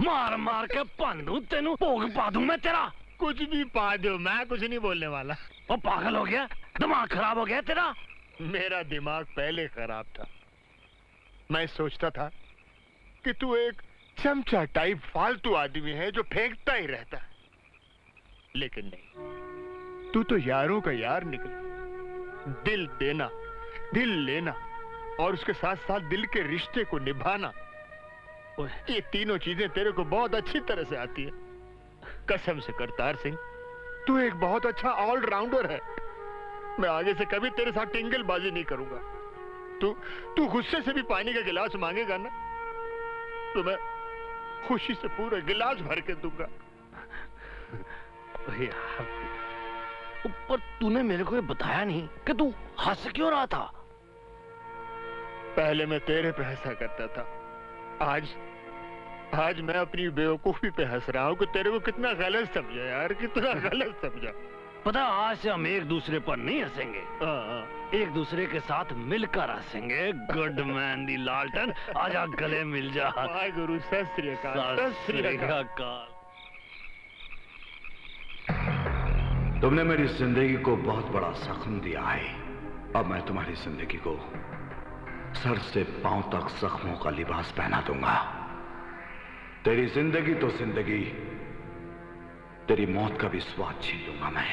मार मार के पांडू तेनू भोग पा दूं मैं तेरा। कुछ भी पा दो, मैं कुछ नहीं बोलने वाला। वो पागल हो गया, दिमाग खराब हो गया तेरा। मेरा दिमाग पहले खराब था। मैं सोचता था कि तू एक चमचा टाइप फालतू आदमी है जो फेंकता ही रहता है, लेकिन नहीं, तू तो यारों का यार निकला। दिल देना, दिल लेना और उसके साथ साथ दिल के रिश्ते को निभाना, ये तीनों चीजें तेरे को बहुत अच्छी तरह से आती है। कसम से करतार सिंह, तू एक बहुत अच्छा ऑलराउंडर है। मैं आगे से कभी तेरे साथ टिंगलबाजी नहीं करूंगा। तू गुस्से से भी पानी का गिलास मांगेगा ना, तो मैं खुशी से पूरा गिलास भर के दूंगा। यार, पर तूने मेरे को ये बताया नहीं कि तू हंस क्यों रहा था? पहले मैं तेरे पे हंसा करता था, आज मैं अपनी बेवकूफी पे हंस रहा हूँ कि तेरे को कितना गलत समझा यार, कितना गलत समझा। पता, आज से हम एक दूसरे पर नहीं हंसेंगे, एक दूसरे के साथ मिलकर हंसेंगे। गुड मैन दी लालटन, आजा गले मिल जा। वाह गुरु, सत श्री अकाल, सत श्री अकाल। तुमने मेरी जिंदगी को बहुत बड़ा जख्म दिया है। अब मैं तुम्हारी जिंदगी को सर से पांव तक जख्मों का लिबास पहना दूंगा। तेरी जिंदगी तो जिंदगी, तेरी मौत का भी स्वाद छीन लूंगा मैं।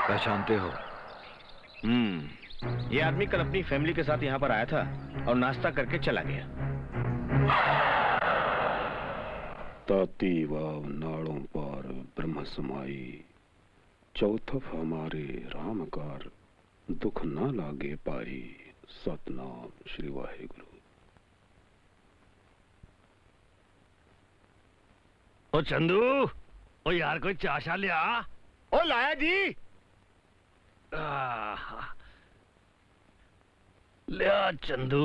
पहचानते हो? ये आदमी कल अपनी फैमिली के साथ यहाँ पर आया था और नाश्ता करके चला गया। ताती वाव नाड़ों पार ब्रह्म समाई, चौथफ हमारे रामकार, दुख ना लागे पाई, सतनाम श्री वाहेगुरु। ओ चंदू, ओ यार कोई चाशा लिया। ओ लाया जी। लिया चंदू।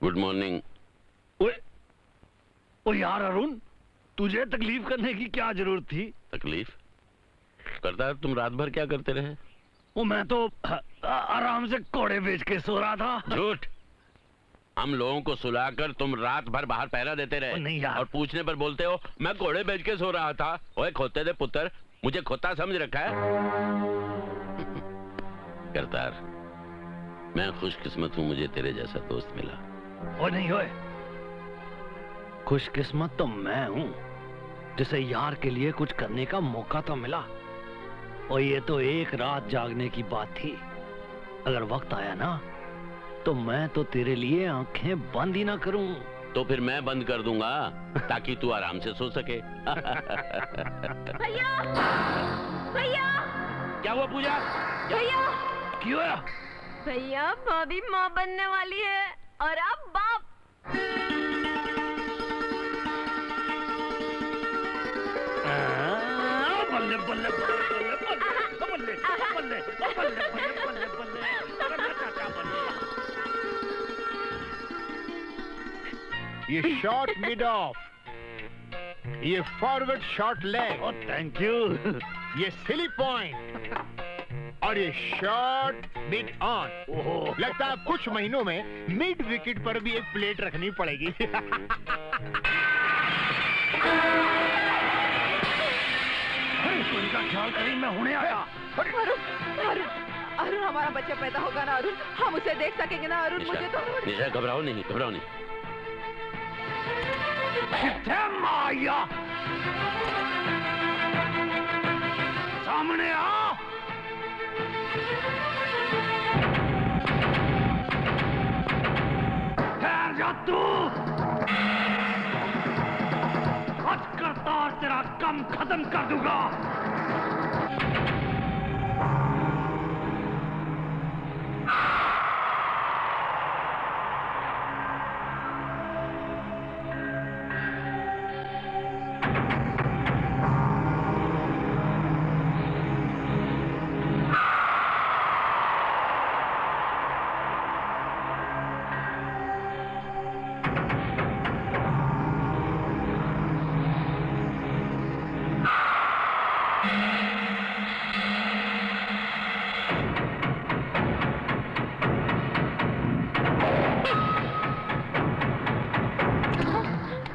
Good morning. ओ यार अरुण, तुझे तकलीफ करने की क्या जरूरत थी? तकलीफ? करतार, तुम रात भर क्या करते रहे? वो मैं तो आराम से कोड़े बेच के सो रहा था। झूठ। हम लोगों को सुलाकर तुम रात भर बाहर पहरा देते रहे। नहीं यार। और पूछने पर बोलते हो मैं कोड़े बेच के सो रहा था। ओए खोते दे पुत्र, मुझे खोता समझ रखा है? करतार, मैं खुशकिस्मत हूँ, मुझे तेरे जैसा दोस्त मिला। ओ नहीं होए, खुशकिस्मत तो मैं हूँ जिसे यार के लिए कुछ करने का मौका तो मिला। और ये तो एक रात जागने की बात थी। अगर वक्त आया ना तो मैं तो तेरे लिए आंखें बंद ही ना करूं। तो फिर मैं बंद कर दूंगा ताकि तू आराम से सो सके। भैया, भैया, क्या हुआ पूजा? भैया, क्यों है? भैया, भाभी माँ बनने वाली है और अब बाप। बल्ले बल्ले बल्ले बल्ले बल्ले बल्ले बल्ले बल्ले बल्ले बल्ले बल्ले। ये शॉर्ट मिड ऑफ, ये forward short leg. Thank you. ये सिली पॉइंट और ये शॉर्ट मिड ऑन। लगता है कुछ महीनों में मिड विकेट पर भी एक प्लेट रखनी पड़ेगी। इनका ख्याल करी, मैं होने आया। अरुण हमारा बच्चा पैदा होगा ना अरुण, हम उसे देख सकेंगे ना अरुण। मुझे तो निशा घबराओ नहीं, घबराओ नहीं। माया सामने आ। ठहर जा तू, हद करता और तेरा काम खत्म कर दूंगा।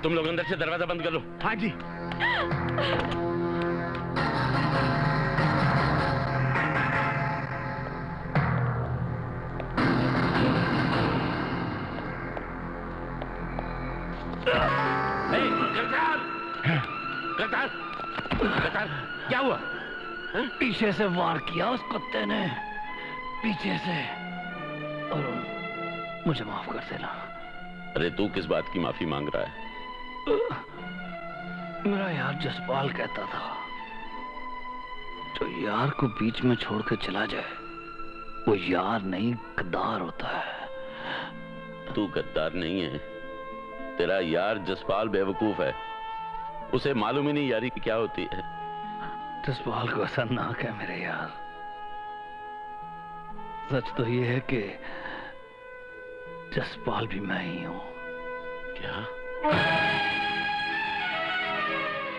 तुम लोग अंदर से दरवाजा बंद कर लो। हाँ जी। करतार, करतार, क्या हुआ? पीछे से वार किया उस कुत्ते ने, पीछे से। अरुण, मुझे माफ कर देना। अरे तू किस बात की माफी मांग रहा है? मेरा यार जसपाल कहता था, जो यार को बीच में छोड़ के चला जाए वो यार नहीं गद्दार होता है। तू गद्दार नहीं है, तेरा यार जसपाल बेवकूफ है। उसे मालूम ही नहीं यारी क्या होती है। जसपाल को ऐसा ना कह मेरे यार। सच तो ये है कि जसपाल भी मैं ही हूं। क्या?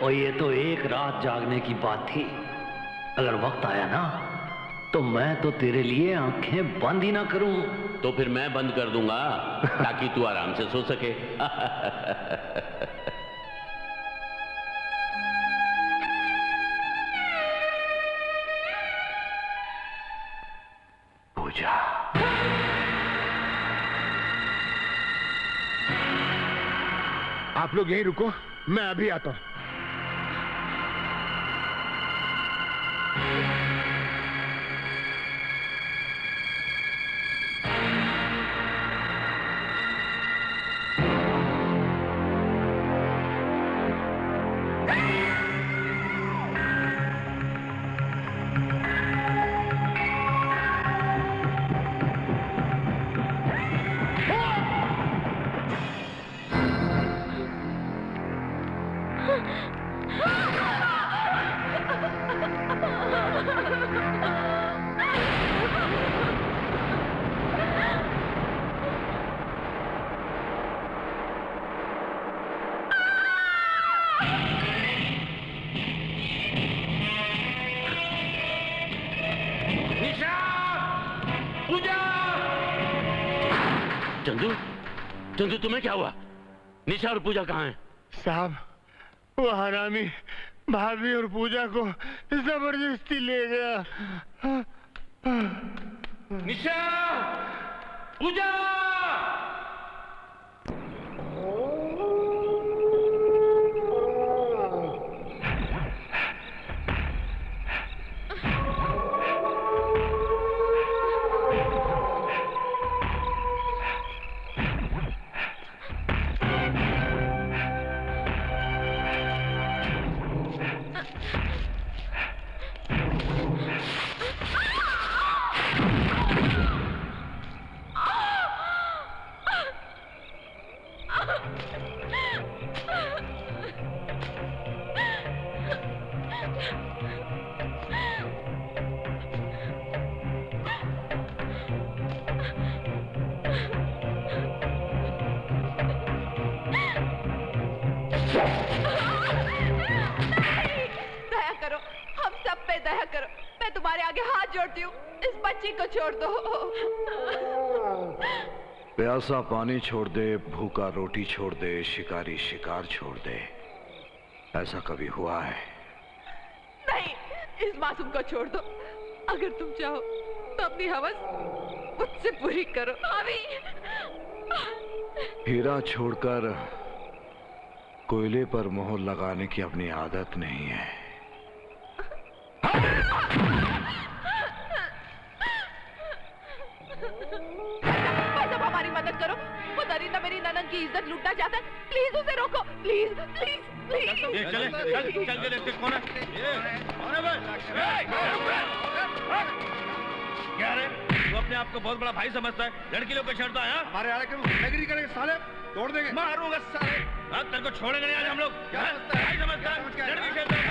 और ये तो एक रात जागने की बात थी। अगर वक्त आया ना तो मैं तो तेरे लिए आंखें बंद ही ना करूं। तो फिर मैं बंद कर दूंगा ताकि तू आराम से सो सके। पूजा, आप लोग यहीं रुको, मैं अभी आता हूं। चंदू, चंदू तुम्हें क्या हुआ? निशा और पूजा कहाँ हैं? साहब, वो हरामी भाभी और पूजा को जबरदस्ती ले गया। निशा, पूजा! दया करो, हम सब पे दया करो। मैं तुम्हारे आगे हाथ जोड़ती हूँ, इस बच्ची को छोड़ दो। प्यासा पानी छोड़ दे, भूखा रोटी छोड़ दे, शिकारी शिकार छोड़ दे। ऐसा कभी हुआ है? नहीं, इस मासूम को छोड़ दो। अगर तुम चाहो तो अपनी हवस मुझसे पूरी करो। अभी हीरा छोड़कर कोयले पर मोहर लगाने की अपनी आदत नहीं है। बस अब हमारी मदद करो। वो दरिंदा मेरी ननद की इज्जत लूटना चाहता है। प्लीज उसे रोको, प्लीज प्लीज प्लीज। ये चले, चल के देखते कौन है। कौन है भाई? क्या रे? तू अपने आप को बहुत बड़ा भाई समझता है, लड़की लोग को छेड़ता है? हमारे आड़े के नगरी करेंगे साले, तोड़ देंगे, मारूंगा साले। हाँ, तेरे को छोड़ेंगे नहीं आज हम लोग। क्या भाई समझता है? लड़की छेड़ता है?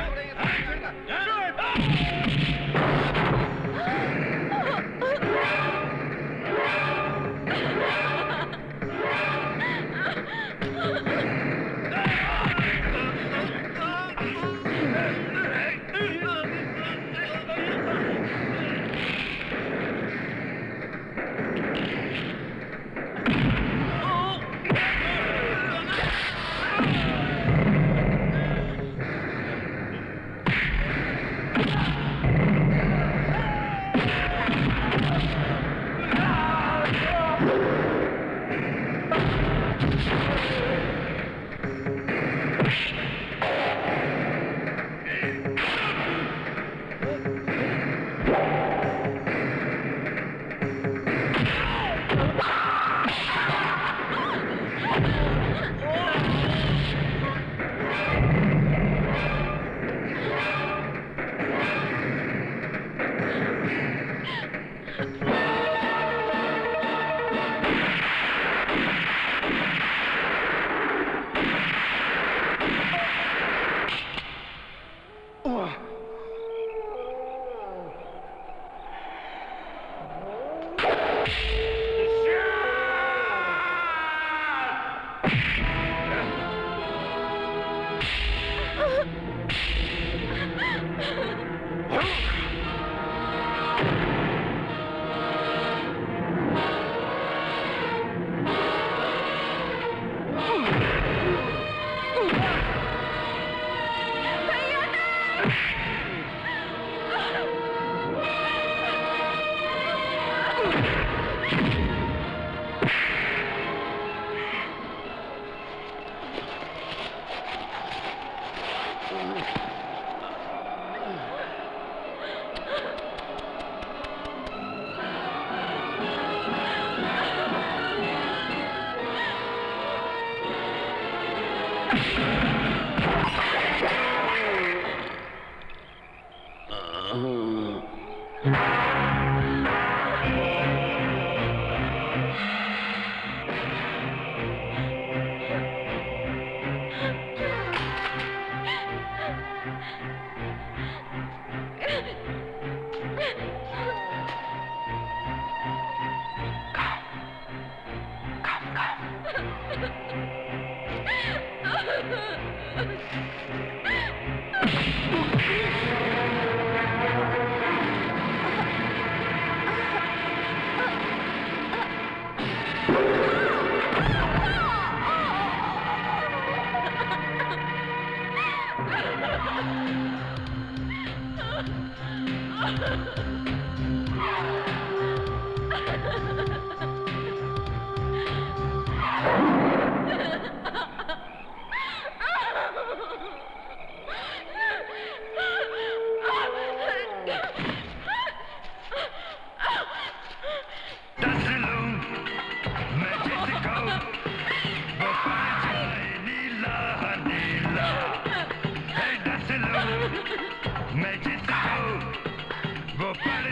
मैं जिसको वो पढ़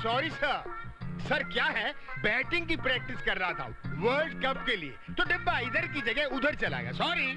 सॉरी सर क्या है, बैटिंग की प्रैक्टिस कर रहा था वर्ल्ड कप के लिए, तो डिब्बा इधर की जगह उधर चला गया। सॉरी।